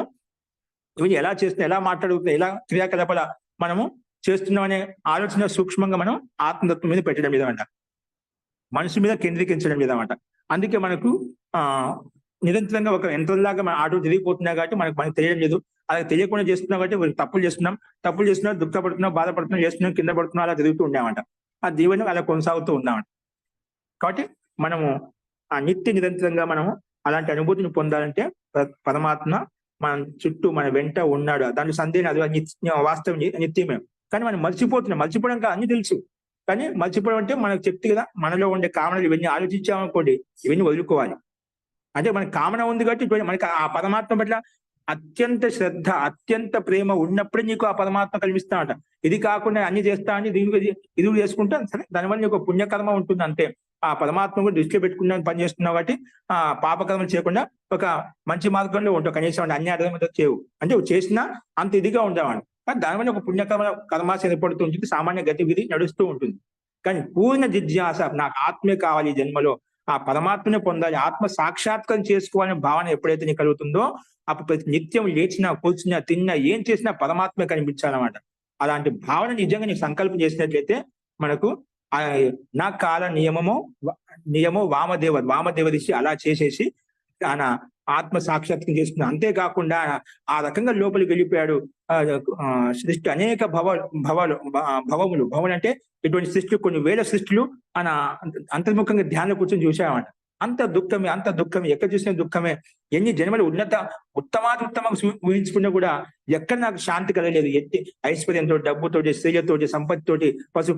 ఇవన్నీ ఎలా చేస్తున్నాం, ఎలా మాట్లాడుతున్నాం, ఎలా క్రియాకలాపాల మనము చేస్తున్నాం అనే ఆలోచన సూక్ష్మంగా మనం ఆత్మతత్వం మీద పెట్టడం లేదన్నమాట, మనసు మీద కేంద్రీకరించడం లేదన్నమాట. అందుకే మనకు ఆ నిరంతరంగా ఒక యంత్రంలాగా మన ఆటో తిరిగిపోతున్నా కాబట్టి మనకు తెలియడం లేదు. అలా తెలియకుండా చేస్తున్నాం కాబట్టి తప్పులు చేస్తున్నాం, దుఃఖపడుతున్నాం, బాధపడుతున్నాం, చేస్తున్నాం, కింద పడుతున్నాం, అలా తిరుగుతూ ఉన్నామంట. ఆ జీవనం అలా కొనసాగుతూ ఉన్నామంట. కాబట్టి మనము ఆ నిత్య నిరంతరంగా మనము అలాంటి అనుభూతిని పొందాలంటే పరమాత్మ మన చుట్టూ మన వెంట ఉన్నాడు. దాంట్లో సందేహం అది వాస్తవం, నిత్యమే. కానీ మనం మర్చిపోతున్నాం. మర్చిపోవడం కాదు, అన్ని తెలుసు. కానీ మర్చిపోవడం అంటే మనకు చెప్తే కదా, మనలో ఉండే కామనలు ఇవన్నీ ఆలోచించామనుకోండి, ఇవన్నీ వదులుకోవాలి. అంటే మనకి కామన ఉంది కాబట్టి మనకి ఆ పరమాత్మ పట్ల అత్యంత శ్రద్ధ, అత్యంత ప్రేమ ఉన్నప్పుడే నీకు ఆ పరమాత్మ కనిపిస్తాడట. ఇది కాకుండా అన్ని చేస్తా అని ఇది చేసుకుంటా సరే, దానివల్ల నీకు పుణ్యకర్మ ఉంటుంది అంతే. ఆ పరమాత్మ కూడా దృష్టిలో పెట్టుకున్న పని చేస్తున్నావు కాబట్టి ఆ పాపకర్మలు చేయకుండా ఒక మంచి మార్గంలో ఉంటావు. కనీసం అన్యాయం చేయవు. అంటే చేసినా అంత ఇదిగా ఉండేవాడు. కానీ దానివల్ల ఒక కర్మ ఏర్పడుతూ ఉంటుంది, సామాన్య గతివిధి నడుస్తూ ఉంటుంది. కానీ పూర్ణ జిజ్ఞాస, నాకు ఆత్మే కావాలి ఈ జన్మలో, ఆ పరమాత్మని పొందాలి, ఆత్మ సాక్షాత్కారం చేసుకోవాలనే భావన ఎప్పుడైతే నీకు కలుగుతుందో అప్పుడు ప్రతి నిత్యం లేచినా, కూర్చున్నా, తిన్నా, ఏం చేసినా పరమాత్మే కనిపించాలన్నమాట. అలాంటి భావన నిజంగా నీకు సంకల్పం చేసినట్లయితే మనకు ఆ నా కాల నియమో వామదేవ ఋషి అలా చేసేసి ఆయన ఆత్మ సాక్షాత్కారం చేసుకున్నాడు. అంతేకాకుండా ఆ రకంగా లోపలికి వెళ్ళిపోయాడు. సృష్టి అనేక భవములు అంటే ఇటువంటి సృష్టి కొన్ని వేల సృష్టిలు ఆయన అంతర్ముఖంగా ధ్యానం కూర్చొని చూసామంట. అంత దుఃఖమే, ఎక్కడ చూసిన దుఃఖమే. ఎన్ని జన్మలు ఉత్తమంగా ఊహించుకున్నా కూడా ఎక్కడ నాకు శాంతి కలగలేదు. ఐశ్వర్యంతో, డబ్బుతోటి, స్త్రీలతోటి, సంపత్తితోటి, పశు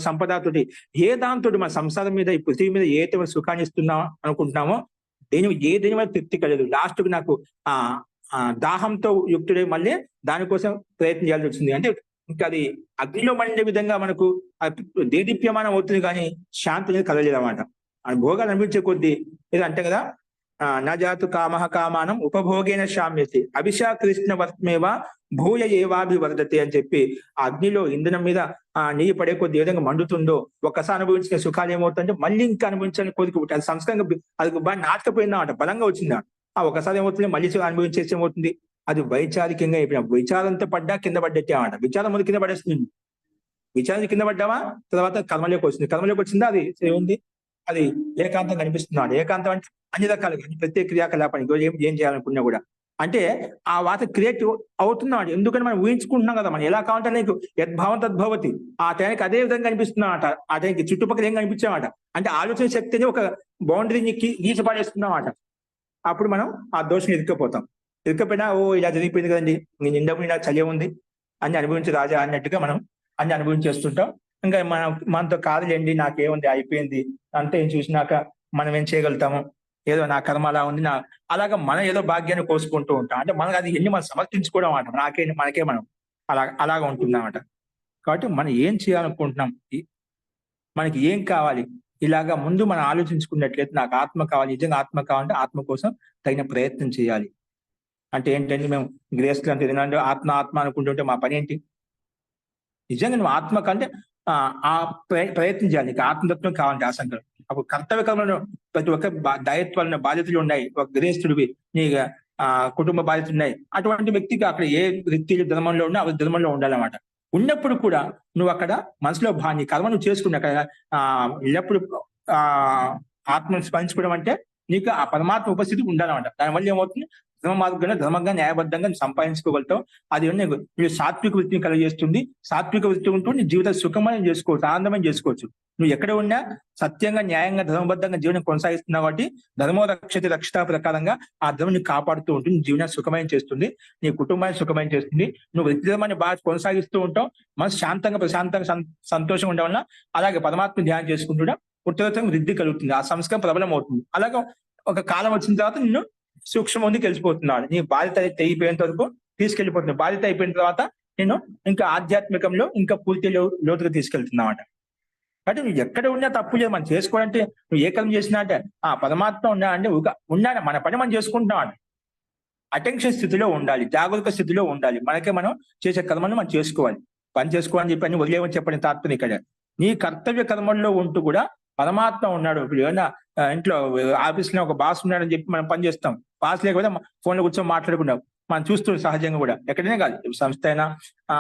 సంపదతోటి, ఏ దాంతో మన సంసారం మీద, ఈ పృథివీ మీద ఏదైతే సుఖాన్ని ఇస్తున్నామో అనుకుంటున్నామో దేని వల్ల తృప్తి కలదు. లాస్ట్ కు నాకు దాహంతో యుక్తుడే మళ్ళీ దానికోసం ప్రయత్నం చేయాల్సి వచ్చింది. అంటే ఇంకా అది అగ్నిలో మండే విధంగా మనకు దేదీప్యమానం అవుతుంది, కానీ శాంతి అనేది కలగలేదు అన్నమాట. భోగాలు అనిపించే కొద్దీ ఇది అంటే కదా, నజాతు కామానం ఉపభోగేన శామ్యతి అభిషా కృష్ణ వర్త్మేవ భూయ ఏవాభివర్ధతే అని చెప్పి ఆ అగ్నిలో ఇంధనం మీద నెయ్యి పడే కొద్ది ఏ విధంగా మండుతుందో, ఒక్కసారి అనుభవించిన సుఖాలు ఏమవుతుందంటే మళ్ళీ ఇంకా అనుభవించాలని కోరిక పుట్టి అది సంస్కారంగా అది బాగా నాటకపోయిందా బలంగా వచ్చిందా. ఆ ఒకసారి ఏమవుతుంది, మళ్ళీ అనుభవించేసి ఏమవుతుంది, అది వైచారికంగా అయిపోయినా విచారంతో పడ్డా కింద పడ్డట్టే అన్నమాట. విచారం ముందు కింద పడేస్తుంది. విచారం కింద పడ్డావా తర్వాత కర్మలోకి వచ్చింది. కర్మలోకి వచ్చిందా అది ఏముంది, అది ఏకాంతం కనిపిస్తున్నాడు. ఏకాంతం అంటే అన్ని రకాలుగా ప్రత్యేక క్రియాకలాపానికి ఏం చేయాలనుకున్నా కూడా అంటే ఆ వాత క్రియేట్ అవుతున్నాడు. ఎందుకని మనం ఊహించుకుంటున్నాం కదా, మనం ఎలా కావాలంటే నీకు యద్భావం తద్భవతి. ఆ టైంకి అదే విధంగా కనిపిస్తున్నామట. ఆ టైంకి చుట్టుపక్కల ఏం కనిపించామట అంటే ఆలోచన శక్తిని ఒక బౌండరీని గీసి పడేస్తున్నామట. అప్పుడు మనం ఆ దోషం ఇరుక్కపోయినా ఇలా జరిగిపోయింది కదండి, నేను నిండకు నాకు చలి ఉంది అని అనుభవించి రాజా అన్నట్టుగా మనం అన్ని అనుభవించేస్తుంటాం. ఇంకా మనతో కాదులేండి, నాకేముంది అయిపోయింది అంతా ఏం చూసినాక మనం ఏం చేయగలుగుతాము, ఏదో నా కర్మ అలా ఉంది, అలాగా మనం ఏదో భాగ్యాన్ని కోసుకుంటూ ఉంటాం. అంటే మనకు అది ఎన్ని మనం సమర్థించుకోవడం అన్నమాట. మనకే మనం అలాగా ఉంటుందన్నమాట. కాబట్టి మనం ఏం చేయాలనుకుంటున్నాం, మనకి ఏం కావాలి, ఇలాగా ముందు మనం ఆలోచించుకున్నట్లయితే నాకు ఆత్మ కావాలి, నిజంగా ఆత్మ కావాలంటే ఆత్మ కోసం తగిన ప్రయత్నం చేయాలి. అంటే ఏంటంటే మేము గ్రేస్లు అంటే ఏదంటే ఆత్మ అనుకుంటుంటే మా పని ఏంటి? నిజంగా నువ్వు ఆత్మ కంటే ఆ ప్రయత్నం చేయాలి. నీకు ఆత్మతత్వం కావాలంటే ఆ సంకల్పం. అప్పుడు కర్తవ్య కర్మలను ప్రతి ఒక్క దాయత్వాలను బాధ్యతలు ఉన్నాయి. ఒక గృహస్థుడివి నీ కుటుంబ బాధ్యతలు ఉన్నాయి. అటువంటి వ్యక్తికి అక్కడ ఏ వృత్తి ధర్మంలో ఉన్నా అవి ధర్మంలో ఉండాలన్నమాట. ఉన్నప్పుడు కూడా నువ్వు అక్కడ మనసులో నీ కర్మ నువ్వు చేసుకుని అక్కడ ఎల్లప్పుడు ఆత్మను స్మరించుకోవడం అంటే నీకు ఆ పరమాత్మ ఉపస్థితి ఉండాలన్నమాట. దానివల్ల ఏమవుతుంది, ధర్మంగా న్యాయబద్ధంగా సంపాదించుకోగలుగుతావు. అది నువ్వు సాత్విక వృత్తిని కలిగజేస్తుంది. సాత్విక వృత్తి ఉంటూ నీ జీవిత సుఖమయం చేసుకోవచ్చు, ఆనందమయం చేసుకోవచ్చు. నువ్వు ఎక్కడ ఉన్నా సత్యంగా, న్యాయంగా, ధర్మబద్ధంగా జీవనం కొనసాగిస్తున్నావు కాబట్టి ధర్మో రక్షతి రక్షిత ప్రకారంగా ఆ ధర్మం కాపాడుతూ ఉంటుంది. నీ జీవనాన్ని సుఖమయం చేస్తుంది, నీ కుటుంబాన్ని సుఖమయం చేస్తుంది. నువ్వు వ్యక్తి ధర్మాన్ని బాగా కొనసాగిస్తూ ఉంటావు. మనసు శాంతంగా, ప్రశాంతంగా, సంతోషంగా ఉండడం వల్ల అలాగే పరమాత్మ ధ్యానం చేసుకుంటూ ఉత్తరోత్తరం వృద్ధి కలుగుతుంది. ఆ సంస్కారం ప్రబలం అవుతుంది. అలాగే ఒక కాలం వచ్చిన తర్వాత నిన్ను సూక్ష్మ ముందుకు వెళ్ళిపోతున్నాడు. నీ బాధ్యత అయిపోయేంత వరకు తీసుకెళ్లిపోతుంది. బాధ్యత అయిపోయిన తర్వాత నేను ఇంకా ఆధ్యాత్మికంలో ఇంకా పూర్తి లోతుగా తీసుకెళ్తున్నామాట. కాబట్టి నువ్వు ఎక్కడ ఉన్నా తప్పు లేదు. మనం చేసుకోవాలంటే నువ్వు ఏ కర్మ చేసినా అంటే ఆ పరమాత్మ ఉన్నా అంటే ఉన్నాడు, మన పని మనం చేసుకుంటున్నాం అంటే అటెన్షన్ స్థితిలో ఉండాలి, జాగరూక స్థితిలో ఉండాలి. మనకే మనం చేసే కర్మను మనం చేసుకోవాలి. పని చేసుకోవాలని చెప్పి అన్ని వదిలేమని చెప్పని తాత్పర్యం ఇక్కడ. నీ కర్తవ్య కర్మల్లో ఉంటూ కూడా పరమాత్మ ఉన్నాడు. ఇప్పుడు ఏమన్నా ఇంట్లో ఆఫీస్లో ఒక బాస్ ఉన్నాడని చెప్పి మనం పని చేస్తాం. బాస్ లేకపోతే ఫోన్లో కూర్చొని మాట్లాడుకున్నాం. మనం చూస్తున్నాం సహజంగా కూడా. ఎక్కడైనా కాదు, సంస్థ అయినా,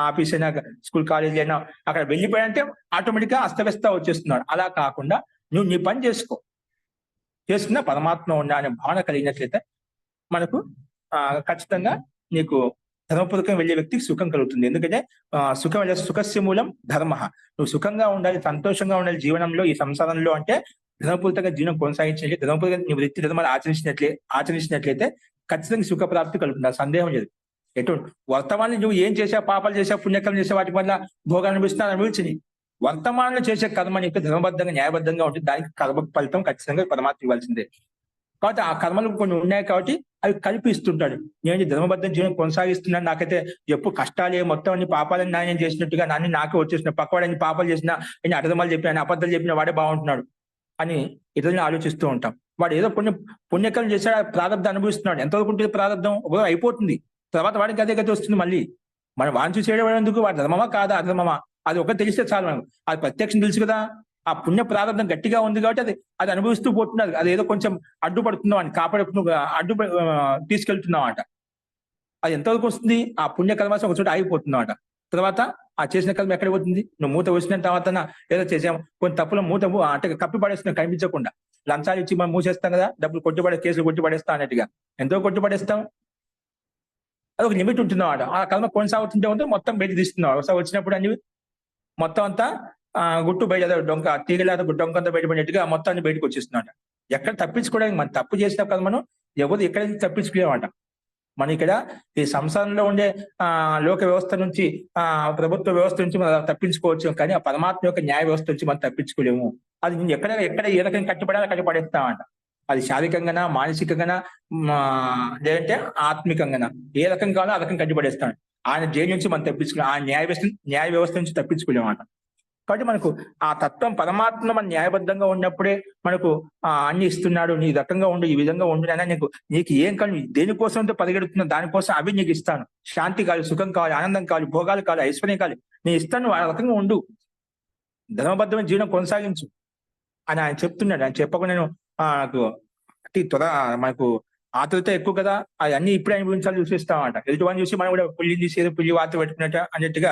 ఆఫీస్ అయినా, స్కూల్ కాలేజీ అయినా, అక్కడ వెళ్ళిపోయాడంటే ఆటోమేటిక్ గా అస్తవ్యస్త వచ్చేస్తున్నాడు. అలా కాకుండా నువ్వు నీ పని చేసుకో. చేస్తున్న పరమాత్మ ఉన్నా అనే భావన కలిగినట్లయితే మనకు ఖచ్చితంగా నీకు ధర్మపూర్వకంగా వెళ్ళే వ్యక్తికి సుఖం కలుగుతుంది. ఎందుకంటే సుఖస్య మూలం ధర్మ. నువ్వు సుఖంగా ఉండాలి, సంతోషంగా ఉండాలి జీవనంలో, ఈ సంసారంలో అంటే ధర్మపూరితంగా జీవనం కొనసాగించినట్లయితే, ధర్మపూర్వకంగా నీ వృత్తి ధర్మాలు ఆచరించినట్లయితే ఖచ్చితంగా సుఖప్రాప్తి కలుగుతుంది, సందేహం లేదు. ఎటువంటి వర్తమానం నువ్వు ఏం చేసావు, పాపాలు చేసావు, పుణ్యకర్మ చేసే వాటి వల్ల భోగాలు అనిపిస్తున్నా అనుభవించింది. వర్తమానంలో చేసే కర్మ నీకు ధర్మబద్ధంగా న్యాయబద్ధంగా ఉంటుంది, దానికి కర్మ ఫలితం ఖచ్చితంగా పరమాత్మ ఇవ్వాల్సిందే. కాబట్టి ఆ కర్మలు కొన్ని ఉన్నాయి కాబట్టి అవి కల్పిస్తుంటాడు. నేను ధర్మబద్ధం జీవనం కొనసాగిస్తున్నాను, నాకైతే ఎప్పుడు కష్టాలే, మొత్తం అన్ని పాపాలని నేను చేసినట్టుగా నాకే వచ్చేసిన, పక్కవాడని పాపాలు చేసినా, ఆయన అర్థమాలు చెప్పిన, అబద్ధాలు చెప్పిన వాడే బాగుంటున్నాడు అని ఇతరులను ఆలోచిస్తూ ఉంటాం. వాడు ఏదో పుణ్యకరం చేశాడు, ప్రారంభం అనుభవిస్తున్నాడు. ఎంతవరకు ఉంటుంది ప్రారంభం? అయిపోతుంది, తర్వాత వాడికి అదే గతి వస్తుంది. మళ్ళీ మనం వాడిని చూసేయడం వాడు ధర్మమా కాదా అధర్మమా అది ఒకటి తెలిస్తే చాలు. మనం అది ప్రత్యక్షం తెలుసు కదా, ఆ పుణ్య ప్రారంభం గట్టిగా ఉంది కాబట్టి అది అనుభవిస్తూ పోతున్నారు. అది ఏదో కొంచెం అడ్డుపడుతున్నావు అని తీసుకెళ్తున్నావు అంట. అది ఎంతవరకు వస్తుంది? ఆ పుణ్య కర్మాసం ఒక చోట ఆగిపోతున్నావు అంట. తర్వాత ఆ చేసిన కర్మ ఎక్కడ పోతుంది? నువ్వు మూత వచ్చిన తర్వాత ఏదో చేసాము, కొన్ని తప్పుల మూత అంటే కప్పి పడేస్తున్నావు కనిపించకుండా. లంచాలు ఇచ్చి మనం మూసేస్తాం కదా, డబ్బులు కేసులు కొట్టి పడేస్తాం అన్నట్టుగా. ఎంతో కొట్టి పడేస్తాం, అది ఒక లిమిట్ ఉంటున్నావు అంట. ఆ కర్మ కొనసాగుతుంటే ఉంటే మొత్తం బయట తీస్తున్నావు. ఒకసారి వచ్చినప్పుడు అన్ని మొత్తం అంతా గుట్టు బయట డొంక తీగలేదా డొంకంతా బయటపడినట్టుగా మొత్తం అన్ని బయటకు వచ్చేస్తున్నాడు. ఎక్కడ తప్పించుకోవడానికి, మనం తప్పు చేసినా కదా మనం ఎవరు ఎక్కడ తప్పించుకోలేమంట. మన ఇక్కడ ఈ సంసారంలో ఉండే లోక వ్యవస్థ నుంచి, ప్రభుత్వ వ్యవస్థ నుంచి మనం తప్పించుకోవచ్చు, కానీ ఆ పరమాత్మ యొక్క న్యాయ వ్యవస్థ నుంచి మనం తప్పించుకోలేము. అది నేను ఎక్కడ ఏ రకంగా కట్టుబడాలో కట్టి పడేస్తామంట. అది శారీరకంగానా, మానసికంగానా, లేదంటే ఆత్మికంగానా, ఏ రకం కావాలో ఆ రకం కట్టిపడేస్తాడు. ఆయన జైలు నుంచి మనం తప్పించుకోలేము, ఆ న్యాయ వ్యవస్థ నుంచి తప్పించుకోలేమంట. కాబట్టి మనకు ఆ తత్వం పరమాత్మ మన న్యాయబద్ధంగా ఉన్నప్పుడే మనకు అన్ని ఇస్తున్నాడు. నీ రకంగా ఉండు, ఈ విధంగా ఉండు అయినా నీకు ఏం కావాలి, దేనికోసం పరిగెడుతున్నా దానికోసం అవి నీకు ఇస్తాను. శాంతి కావాలి, సుఖం కావాలి, ఆనందం కావాలి, భోగాలు కావాలి, ఐశ్వర్యం కావాలి, నేను ఇస్తాను, ఆ రకంగా ఉండు, ధర్మబద్ధమైన జీవనం కొనసాగించు అని ఆయన చెప్తున్నాడు. ఆయన చెప్పకుండా నేను నాకు అతి మనకు ఆతృత ఎక్కువ కదా, అవన్నీ ఇప్పుడే అనుభవించాలి చూసిస్తామంట. ఎదుటివాడిని చూసి మనం కూడా పుల్లిని తీసి ఏదో పుల్లి వార్త పెట్టుకున్నట్టు అన్నట్టుగా,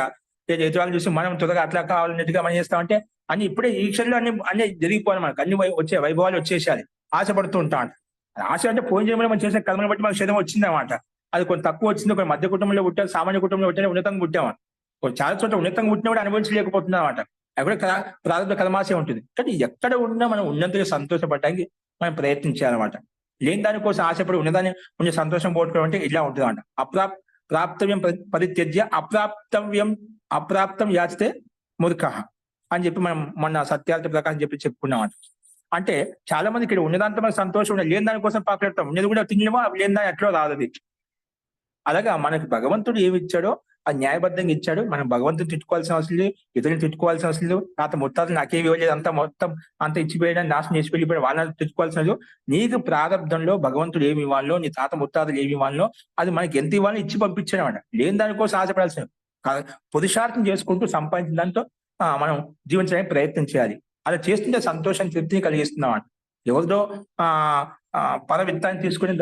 ఎదుటివాళ్ళని చూసి మనం త్వరగా అట్లా కావాలన్నట్టుగా మనం చేస్తామంటే అన్ని ఇప్పుడే ఈ క్షణంలో అన్ని జరిగిపోవాలి. మనకు అన్ని వచ్చే వైభవాలు వచ్చేసాలి, ఆశపడుతూ ఉంటాం. ఆశ అంటే పోయిన జన్మలో మనం చేసిన కర్మను బట్టి మనకు శరీరం వచ్చిందన్నమాట. అది కొంత తక్కువ వచ్చింది, కొన్ని మధ్య కుటుంబంలో పుట్టాం, సామాన్య కుటుంబంలో పుట్టాను, ఉన్నతంగా పుట్టామని. కొన్ని చాలా చోట్ల ఉన్నతంగా పుట్టినా కూడా అనుభవించలేకపోతున్నాం అన్నమాట. అవి కూడా ప్రారంభ కర్మాశయం ఉంటుంది. కానీ ఎక్కడ ఉన్నా మనం ఉన్నంతగా సంతోషపడడానికి మనం ప్రయత్నించాలన్నమాట. లేని దానికోసం ఆశపడి ఉన్నదాన్ని కొంచెం సంతోషం పోగొట్టుకోవడం అంటే ఇలా ఉంటుంది అన్నమాట. ప్రాప్తవ్యం పరిత్యజ్య అప్రాప్తం యాచితే మూర్ఖ అని చెప్పి మనం మొన్న సత్యార్థ ప్రకాశం చెప్పుకున్నాం. అంటే చాలా మంది ఇక్కడ ఉన్నదాంతో మనకు సంతోషం ఉండదు, లేని దానికోసం పాకెడతాం. ఉన్నది కూడా తినలేమో, అవి లేని దాని ఎట్లా రాదు. అలాగా మనకి భగవంతుడు ఏమి ఇచ్చాడో అది న్యాయబద్ధంగా ఇచ్చాడు. మనం భగవంతుని తిట్టుకోవాల్సిన అవసరం లేదు, ఇతరులను తిట్టుకోవాల్సిన అవసరం లేదు. తాత ముత్తాతలు నాకేమి ఇవ్వలేదు, అంత ఇచ్చిపోయడం, నాశనం చేసి వెళ్ళిపోయాడు, వాళ్ళని తిట్టుకోవాల్సిన లేదు. నీకు ప్రారంభంలో భగవంతుడు ఏమి ఇవ్వాలో, నీ తాత ముత్తాతలు ఏమి ఇవ్వాలో అది మనకి ఎంత ఇవ్వాలో ఇచ్చి పంపించాడు అన్నమాట. లేని దానికోసం ఆశపడాల్సిన పురుషార్థం చేసుకుంటూ సంపాదించిన దాంతో మనం జీవించడానికి ప్రయత్నం చేయాలి. అలా చేస్తుంటే సంతోషం, తృప్తిని కలిగిస్తున్నాం అంట. ఎవరిదో పర విత్తాన్ని తీసుకుని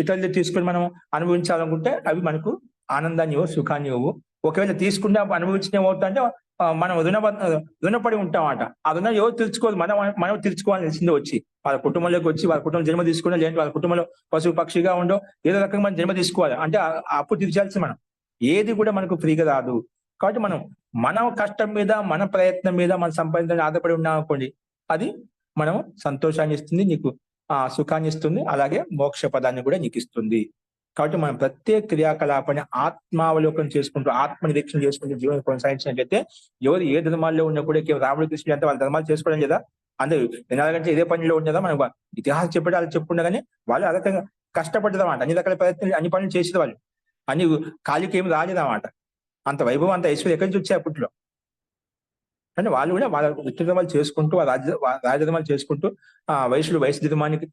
ఇతరులు తీసుకుని మనం అనుభవించాలనుకుంటే అవి మనకు ఆనందాన్ని ఇవ్వు, సుఖాన్ని ఇవ్వు. ఒకవేళ తీసుకుంటే అనుభవించిన ఏమవుతా అంటే మనం రుణపడి ఉంటామట. ఆ రుణం ఎవరు తీర్చుకోదు, మనం తీర్చుకోవాల్సిందే. వచ్చి వాళ్ళ కుటుంబంలోకి వచ్చి వాళ్ళ కుటుంబం జన్మ తీసుకున్నా, లేదంటే వాళ్ళ కుటుంబంలో పశువు పక్షిగా ఉండో ఏదో రకంగా మనం జన్మ తీసుకోవాలి. అంటే ఆ అప్పు తీర్చాల్సి మనం ఏది కూడా మనకు ఫ్రీగా రాదు. కాబట్టి మన కష్టం మీద, మన ప్రయత్నం మీద, మన సంపాదన ఆధారపడి ఉన్నాం అనుకోండి, అది మనం సంతోషాన్ని ఇస్తుంది, నీకు సుఖాన్ని ఇస్తుంది, అలాగే మోక్ష పదాన్ని కూడా నీకు ఇస్తుంది. కాబట్టి మనం ప్రత్యేక క్రియాకలాపాన్ని ఆత్మావలోకనం చేసుకుంటూ, ఆత్మ నిరీక్షణ చేసుకుంటూ జీవనం కొనసాగించినట్లయితే ఎవరు ఏ ధర్మాల్లో ఉన్నా కూడా రాముడి కృష్ణుడు అంటే వాళ్ళ ధర్మాలు చేసుకోవడం లేదా, అందరూ 4 ఇదే పనిలో ఉండదా, మనం ఇతిహాసం చెప్పడం అలా చెప్పుకున్నా కానీ వాళ్ళు ఆ రకంగా కష్టపడ్డదన్నమాట. అన్ని రకాల ప్రయత్నాలు, అన్ని పనులు చేసేది వాళ్ళు, అన్ని ఖాళీకి ఏమి రాలేదన్నమాట. అంత వైభవం, అంత ఐశ్వర్యం ఎక్కడి నుంచి వచ్చాయి అప్పట్లో. కానీ వాళ్ళు కూడా వాళ్ళ వృత్తిధర్మాలు చేసుకుంటూ, రాజధర్మాలు చేసుకుంటూ, వైశ్యుడు వైశ్య ధర్మానికి,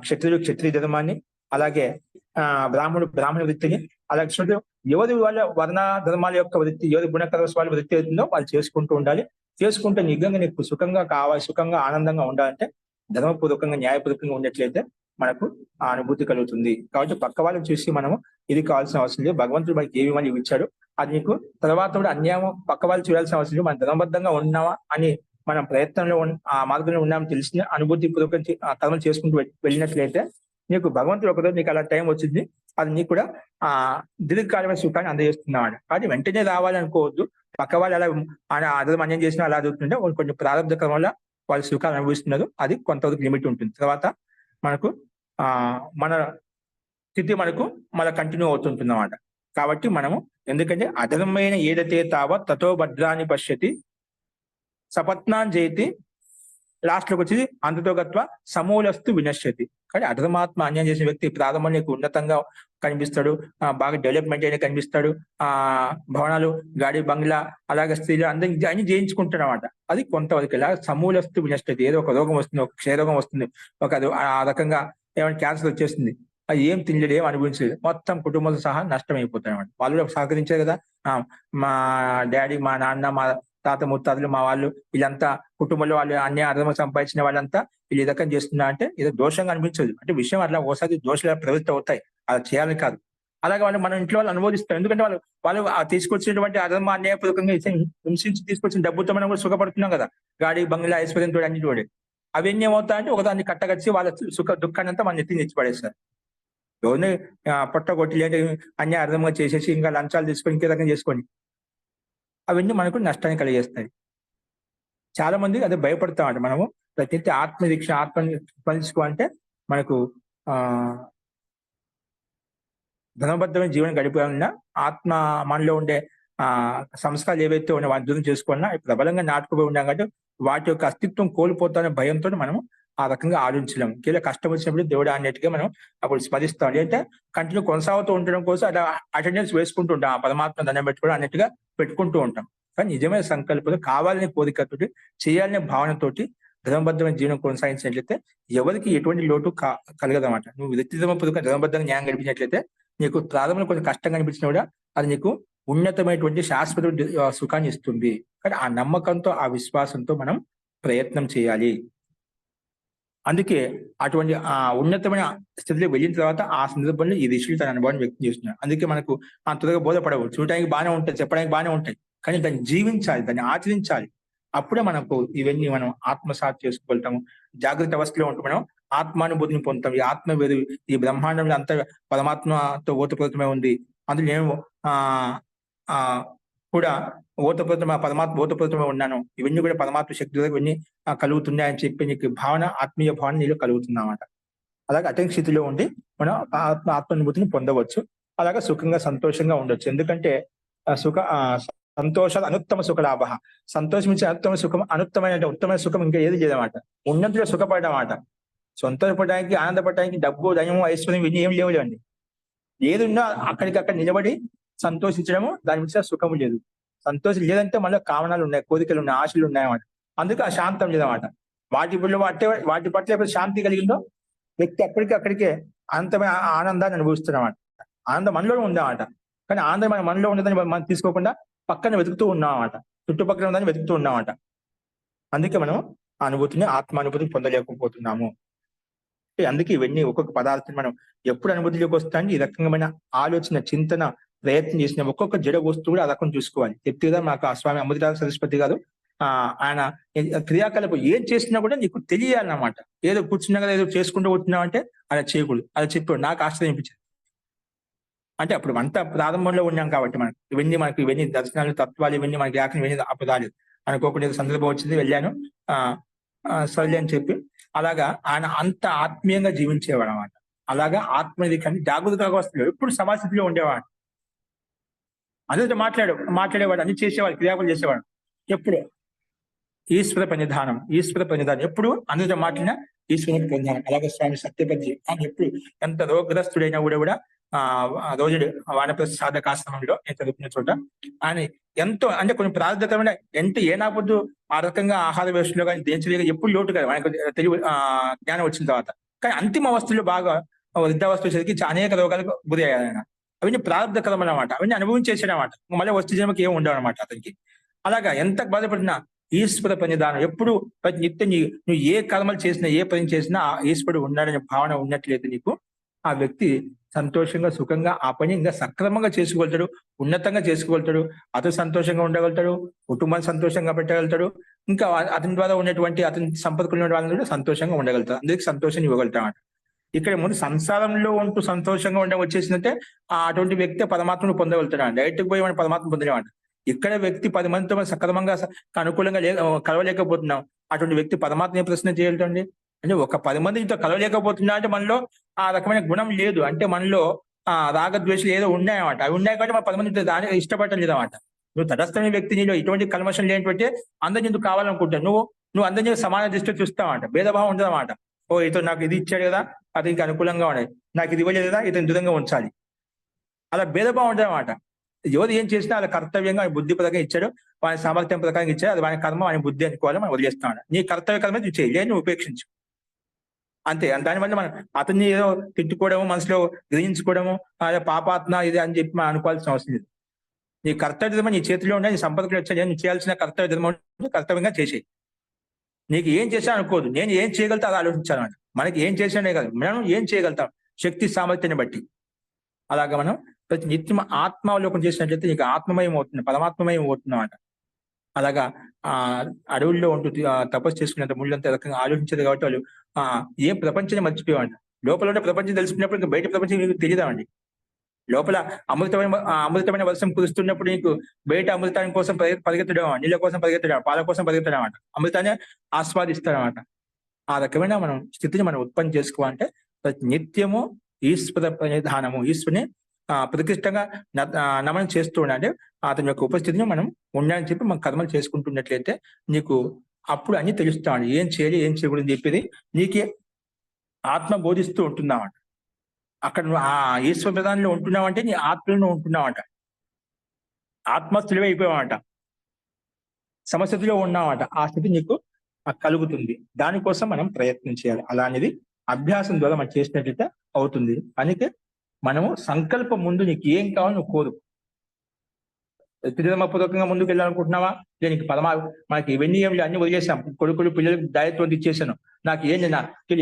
క్షత్రియుడు క్షత్రియ ధర్మాన్ని, అలాగే బ్రాహ్మణ వృత్తిని, అలాగే ఎవరి వాళ్ళ వర్ణ ధర్మాల యొక్క వృత్తి, ఎవరి గుణకర్మ వాళ్ళ వృత్తి అవుతుందో వాళ్ళు చేసుకుంటూ ఉండాలి. చేసుకుంటే నిజంగా నీకు సుఖంగా కావాలి, సుఖంగా ఆనందంగా ఉండాలంటే ధర్మపూర్వకంగా, న్యాయపూర్వకంగా ఉన్నట్లయితే మనకు ఆ అనుభూతి కలుగుతుంది. కాబట్టి పక్క వాళ్ళని చూసి మనము ఇది కావాల్సిన అవసరం లేదు. భగవంతుడు మనకి ఏమి ఇచ్చాడు, అది నీకు తర్వాత కూడా అన్యాయం పక్క వాళ్ళు చూడాల్సిన అవసరం లేదు. మనం ధర్మబద్ధంగా ఉన్నావా అని మనం ప్రయత్నంలో ఆ మార్గంలో ఉన్నామని తెలిసిన అనుభూతి పూర్వకం కర్మలు చేసుకుంటూ వెళ్ళినట్లయితే నీకు భగవంతుడు ఒకరోజు నీకు అలా టైం వచ్చింది, అది నీకు కూడా ఆ దీర్ఘకాలమైన సుఖాన్ని అందజేస్తున్నాడు. కానీ వెంటనే రావాలనుకోవద్దు. పక్క వాళ్ళు అలా అదే అన్యం చేసినా అలా జరుగుతుంటే కొన్ని ప్రారంభ క్రమంలో వాళ్ళు సుఖాలు అనుభవిస్తున్నారు. అది కొంతవరకు లిమిట్ ఉంటుంది. తర్వాత మనకు మన స్థితి మనకు మళ్ళీ కంటిన్యూ అవుతుంటుంది అన్నమాట. కాబట్టి మనము ఎందుకంటే అధర్మైన ఏదైతే తావ తతో భద్రాన్ని పశ్యతి సపత్నాన్ జయతి, లాస్ట్ లోకి వచ్చి అంతతో గత్వ సమూలస్తు వినశ్యతి. కానీ అధర్మాత్మ అన్యాయం చేసిన వ్యక్తి ప్రారంభంలో నీకు ఉన్నతంగా కనిపిస్తాడు, బాగా డెవలప్మెంట్ అయినా కనిపిస్తాడు, భవనాలు, గాడి, బంగ్లా, అలాగే స్త్రీలు అందరికి అన్ని జయించుకుంటాడు అనమాట. అది కొంతవరకు ఇలా సమూలస్తు వినశ్యతి. ఏదో ఒక రోగం వస్తుంది, ఒక క్షయరోగం వస్తుంది, ఒక ఆ రకంగా ఏమైనా క్యాన్సర్ వచ్చేస్తుంది, అది ఏం తినలేదు, ఏం అనుభవించలేదు, మొత్తం కుటుంబంతో సహా నష్టం అయిపోతాయి అనమాట. వాళ్ళు సహకరించారు కదా, మా డాడీ, మా నాన్న, మా తాత ముత్తాతలు, మా వాళ్ళు, వీళ్ళంతా కుటుంబంలో వాళ్ళు అన్ని అర్థం సంపాదించిన వాళ్ళంతా వీళ్ళు ఈ రకం చేస్తున్నా అంటే ఏదో దోషంగా అనిపించదు. అంటే విషయం అట్లా ఒకసారి దోషాలు ప్రవృత్తి అవుతాయి, అలా చేయాలని కాదు. అలాగే వాళ్ళు మన ఇంట్లో వాళ్ళు అనుభవిస్తారు. ఎందుకంటే వాళ్ళు తీసుకొచ్చినటువంటి అధర్మ అన్యాయపూర్వకంగా హింసించి తీసుకొచ్చిన డబ్బుతో మనం కూడా సుఖపడుతున్నాం కదా, గాడి, బంగ్లా, ఐశ్వర్యంతో అన్ని తోడే. అవన్నీ ఏమవుతాయంటే ఒకదాన్ని కట్టగచ్చి వాళ్ళ దుఃఖాన్ని అంతా మన ఎత్తి తెచ్చి పడేస్తారు. ఎవరిని పొట్ట కొట్టి లేదంటే అన్యాయ అర్థంగా చేసేసి ఇంకా లంచాలు తీసుకొని ఇంకే రకంగా చేసుకోండి, అవన్నీ మనకు నష్టాన్ని కలిగేస్తాయి. చాలా మంది అదే భయపడతామంట. మనము ప్రతి ఆత్మదీక్ష, ఆత్మనిసుకోవాలంటే మనకు ధనబద్ధమైన జీవనం గడిపాలన్నా ఆత్మ మనలో ఉండే సంస్కారాలు ఏవైతే ఉన్నాయో వాటి దూరం చేసుకోవాలన్నా ప్రబలంగా నాటుకుపోయి ఉన్నాం కాబట్టి వాటి యొక్క అస్తిత్వం కోల్పోతానే భయంతో మనము ఆ రకంగా ఆలోచించలేము. కేవలం కష్టం వచ్చినప్పుడు దేవుడు అన్నట్టుగా మనం అప్పుడు స్మరిస్తాం, అంటే కంటిన్యూ కొనసాగుతూ ఉండడం కోసం అలా అటెండెన్స్ వేసుకుంటూ ఉంటాం, ఆ పరమాత్మ దండం పెట్టుకోవడం అన్నట్టుగా పెట్టుకుంటూ ఉంటాం. కానీ నిజమైన సంకల్పంలో కావాలనే కోరికతోటి, చేయాలనే భావనతోటి ధర్మబద్ధమైన జీవనం కొనసాగించినట్లయితే ఎవరికి ఎటువంటి లోటు కలగదన్నమాట. నువ్వు వ్యక్తిగతపూర్వక ధర్మబద్ధంగా న్యాయం గడిపించినట్లయితే నీకు ప్రారంభంలో కొంచెం కష్టంగా అనిపించినా కూడా అది నీకు ఉన్నతమైనటువంటి శాశ్వత సుఖాన్ని ఇస్తుంది. కానీ ఆ నమ్మకంతో, ఆ విశ్వాసంతో మనం ప్రయత్నం చేయాలి. అందుకే అటువంటి ఉన్నతమైన స్థితిలో వెళ్ళిన తర్వాత ఆ సందర్భంలో ఈ ఋషులు తన అనుభవాన్ని వ్యక్తం చేస్తున్నారు. అందుకే మనకు అంతగా బోధపడవు, చూడడానికి బాగానే ఉంటాయి, చెప్పడానికి బాగానే ఉంటాయి, కానీ దాన్ని జీవించాలి, దాన్ని ఆచరించాలి. అప్పుడే మనకు ఇవన్నీ మనం ఆత్మసాత్ చేసుకోగలుగుతాము. జాగ్రత్త అవస్థలో ఉంటూ మనం ఆత్మానుభూతిని పొందుతాం. ఈ ఆత్మ వేరు, ఈ బ్రహ్మాండంలో అంతా పరమాత్మతో ఓతప్రోతమే ఉంది. అందులో నేను కూడా పరమాత్మ ఓతప్రోతమే ఉన్నాను, ఇవన్నీ కూడా పరమాత్మ శక్తి ఇవన్నీ కలుగుతున్నాయని చెప్పి నీకు భావన, ఆత్మీయ భావన నీలో కలుగుతుందన్నమాట. అలాగే అటెంక్ స్థితిలో ఉండి మనం ఆత్మానుభూతిని పొందవచ్చు. అలాగే సుఖంగా, సంతోషంగా ఉండొచ్చు. ఎందుకంటే సంతోషాలు అనుత్తమ సుఖ లాభ. సంతోషం ఇచ్చే అనుత్తమ సుఖం, ఉత్తమైన సుఖం ఇంకా ఏది లేదన్నమాట. ఉన్నంతలో సుఖపడడం అన్నమాట. సంతోషపడడానికి, ఆనందపడడానికి డబ్బు, ధనము, ఐశ్వర్యం ఇవన్నీ ఏం లేవులేండి. ఏదున్నా అక్కడికక్కడ నిలబడి సంతోషించడము, దాని మీద సుఖము లేదు. సంతోషం లేదంటే మళ్ళీ కామనాలు ఉన్నాయి, కోరికలు ఉన్నాయి, ఆశలు ఉన్నాయన్నమాట. అందుకే ఆ శాంతం లేదన్నమాట. వాటి పట్ల ఎప్పుడు శాంతి కలిగిందో వ్యక్తి అక్కడికే అంతమైన ఆనందాన్ని అనుభవిస్తున్నమాట. ఆనందం మనలో ఉందన్నమాట. కానీ ఆనందం మనలో ఉండదని మనం తీసుకోకుండా పక్కన వెతుకుతూ ఉన్నామన్నమాట, చుట్టుపక్కల ఉందని వెతుకుతూ ఉన్నామన్నమాట. అందుకే మనం అనుభూతిని, ఆత్మానుభూతిని పొందలేకపోతున్నాము. అందుకే ఇవన్నీ ఒక్కొక్క పదార్థాన్ని మనం ఎప్పుడు అనుభూతిలోకి వస్తాయని ఈ రకమైన ఆలోచన, చింతన, ప్రయత్నం చేసిన ఒక్కొక్క జడ వస్తువు కూడా ఆ రకం చూసుకోవాలి. చెప్తే కదా మాకు ఆ స్వామి అమృతానంద సరస్వతి గారు ఆయన క్రియాకలాపం ఏం చేసినా కూడా నీకు తెలియాలన్నమాట. ఏదో కూర్చున్నా కదా, ఏదో చేసుకుంటూ కూర్చున్నావు అంటే అలా చేయకూడదు. అలా చెప్పాడు, నాకు ఆశ్చర్యం అనిపించింది. అంటే అప్పుడు అంతా ప్రారంభంలో ఉన్నాం కాబట్టి మనకి ఇవన్నీ దర్శనాలు, తత్వాలు ఇవన్నీ మనకి ఇవన్నీ అపదాలు. అనుకోకుండా సందర్భం వచ్చింది, వెళ్ళాను, సరే అని చెప్పి అలాగా ఆయన అంత ఆత్మీయంగా జీవించేవాడు అన్నమాట. అలాగా ఆత్మీయ కానీ జాగృత వస్తువులు ఎప్పుడు సమాస్థితిలో ఉండేవాడు. అందరితో మాట్లాడేవాడు, అన్ని చేసేవాడు, క్రియాకులు చేసేవాడు. ఎప్పుడు ఈశ్వర ప్రణిధానం ఎప్పుడు అందరితో మాట్లాడినా ఈశ్వరునికి ప్రణిధానం. అలాగే స్వామి సత్యపతి ఆయన ఎప్పుడు ఎంత రోగగ్రస్తుడైనా కూడా రోజు వానప్రస్థ సాధకాశ్రమంలో నేను చదువుకునే చోట ఆయన ఎంతో, అంటే కొన్ని ప్రార్థకరమైన ఏనాపొద్దు ఆ రకంగా ఆహార వ్యవస్థలో కానీ దేశంలో ఎప్పుడు లోటు కదా ఆయనకు తెలివి జ్ఞానం వచ్చిన తర్వాత. కానీ అంతిమ అవస్థలో బాగా వృద్ధావస్థ చదివి అనేక రోగాలకు గురి అయ్యాడు ఆయన. అవన్నీ ప్రారంభకరం అన్నమాట, అవన్నీ అనుభవించేసాడు అనమాట. మళ్ళీ వస్తు జన్మకి ఏమి ఉండవు అనమాట అతనికి. అలాగా ఎంత బాధపడినా ఈశ్వర ప్రణిధానం ఎప్పుడు ప్రతి నిత్యం నువ్వు ఏ కర్మలు చేసినా, ఏ పని చేసినా ఆ ఈశ్వరుడు ఉన్నాడనే భావన ఉన్నట్లయితే నీకు ఆ వ్యక్తి సంతోషంగా, సుఖంగా ఆ పని ఇంకా సక్రమంగా చేసుకోగలుగుతాడు, ఉన్నతంగా చేసుకోగలుగుతాడు, అతను సంతోషంగా ఉండగలుగుతాడు, కుటుంబాన్ని సంతోషంగా పెట్టగలుగుతాడు, ఇంకా అతని ద్వారా ఉన్నటువంటి అతని సంపదకులు ఉన్న వాళ్ళని కూడా సంతోషంగా ఉండగలుగుతాడు. అందరికి సంతోషాన్ని ఇవ్వగలుగుతాడు. ఇక్కడ ముందు సంసారంలో ఉంటూ సంతోషంగా ఉండడం వచ్చేసిందంటే అటువంటి వ్యక్తి పరమాత్మను పొందగలుగుతాడు. డైరెక్ట్‌గా పోయి మనం పరమాత్మ పొందలేమంట. ఇక్కడ వ్యక్తి 10 మందితో మనం సక్రమంగా అనుకూలంగా కలవలేకపోతున్నాం. అటువంటి వ్యక్తి పరమాత్మ ఏ ప్రశ్న చేయగలుగుతాడండి? అంటే ఒక 10 మందితో కలవలేకపోతున్నా అంటే మనలో ఆ రకమైన గుణం లేదు. అంటే మనలో రాగద్వేషాలు ఏదో ఉన్నాయన్నమాట. అవి ఉన్నాయి కాబట్టి మనం 10 మందితో దాన్ని ఇష్టపడటం లేదన్నమాట. నువ్వు తటస్థమైన వ్యక్తి నీలో ఎటువంటి కల్మషం లేనటువంటి అందరు నీకు కావాలనుకుంటావు. నువ్వు అందరిని సమాన దృష్టితో చూస్తావంట. భేదభావం ఉండదన్నమాట. ఓ ఇతను నాకు ఇది ఇచ్చాడు కదా, అతనికి అనుకూలంగా ఉన్నాయి. నాకు ఇది ఇవ్వలేదు కదా, ఇతను దూరంగా ఉంచాలి. అలా భేదభావం ఉండదన్నమాట. ఎవరు ఏం చేసినా అలా కర్తవ్యంగా ఆయన బుద్ధి ప్రకారం ఇచ్చాడు, వాని సామర్థ్యం ప్రకారం ఇచ్చాడు, అది వాని కర్మ, వాని బుద్ధి అనుకోవాలి, మనం వదిలేస్తాం. నీ కర్తవ్య కర్మ నువ్వు చేయి, లేదు నువ్వు ఉపేక్షించు. అంతే. దానివల్ల మనం అతన్ని ఏదో తిట్టుకోవడము, మనసులో గ్రహించుకోవడము, అదే పాపాత్మ ఇది అని చెప్పి మనం అనుకోవాల్సిన అవసరం లేదు. నీ కర్తవ్య ధర్మం నీ చేతిలో ఉండే, నీ సంపదకులు వచ్చాయి, నువ్వు చేయాల్సిన కర్తవ్య ధర్మం కర్తవ్యంగా చేసేయి. నీకు ఏం చేసా అనుకోదు, నేను ఏం చేయగలుగుతా అది ఆలోచించాలన్నమాట. మనకి ఏం చేసానే కాదు, మనం ఏం చేయగలుగుతాం శక్తి సామర్థ్యాన్ని బట్టి. అలాగా మనం ప్రతి నిత్యం ఆత్మావలోకం చేసినట్లయితే నీకు ఆత్మమయం అవుతుంది, పరమాత్మమయం అవుతుంది అన్నమాట. అలాగా అడవుల్లో ఉంటూ తపస్సు చేసుకునేంత ముళ్ళంత రకంగా ఆలోచించేది కాబట్టి వాళ్ళు ఏ ప్రపంచాన్ని మర్చిపోయేవాడి. లోపల ఉన్న ప్రపంచం తెలుసుకున్నప్పుడు ఇంకా బయట ప్రపంచం మీకు తెలియదామండి. లోపల అమృతమైన వర్షం కురుస్తున్నప్పుడు నీకు బయట అమృతాన్ని కోసం పరిగెత్తడం, నీళ్ళ కోసం పరిగెత్తడం, పాల కోసం పరిగెత్తడం అన్నమాట. అమృతాన్ని ఆస్వాదిస్తాడనమాట. ఆ రకమైన మనం స్థితిని మనం ఉత్పన్నం చేసుకోవాలంటే ప్రతి నిత్యము ఈశ్వర ప్రణిధానము, ఈశ్వరుని ప్రతిష్టంగా నమనం చేస్తూ ఉండాలి. అతని యొక్క ఉపస్థితిని మనం ఉండాలని చెప్పి మనం కర్మలు చేసుకుంటున్నట్లయితే నీకు అప్పుడు అన్ని తెలుస్తామండి. ఏం చేయాలి, ఏం చేయకూడదు చెప్పేది నీకే ఆత్మ బోధిస్తూ ఉంటున్నామంట. అక్కడ నువ్వు ఆ ఈశ్వర ప్రధానంలో ఉంటున్నావంటే నీ ఆత్మలో ఉంటున్నావంట. ఆత్మస్థులే అయిపోయావంట. సమస్థితిలో ఉన్నామంట. ఆ స్థితి నీకు కలుగుతుంది. దానికోసం మనం ప్రయత్నం చేయాలి. అలా అనేది అభ్యాసం ద్వారా మనం చేసినట్లయితే అవుతుంది. అందుకే మనము సంకల్పం ముందు నీకు ఏం కావాలో నువ్వు కోరు. పూర్వకంగా ముందుకు వెళ్ళాలనుకుంటున్నావా? దీనికి మనకి ఇవన్నీ ఏమి అన్ని వదిలేసాం. కొడుకులు పిల్లలకు దాయత్వం ఇచ్చేసాను. నాకు ఏంది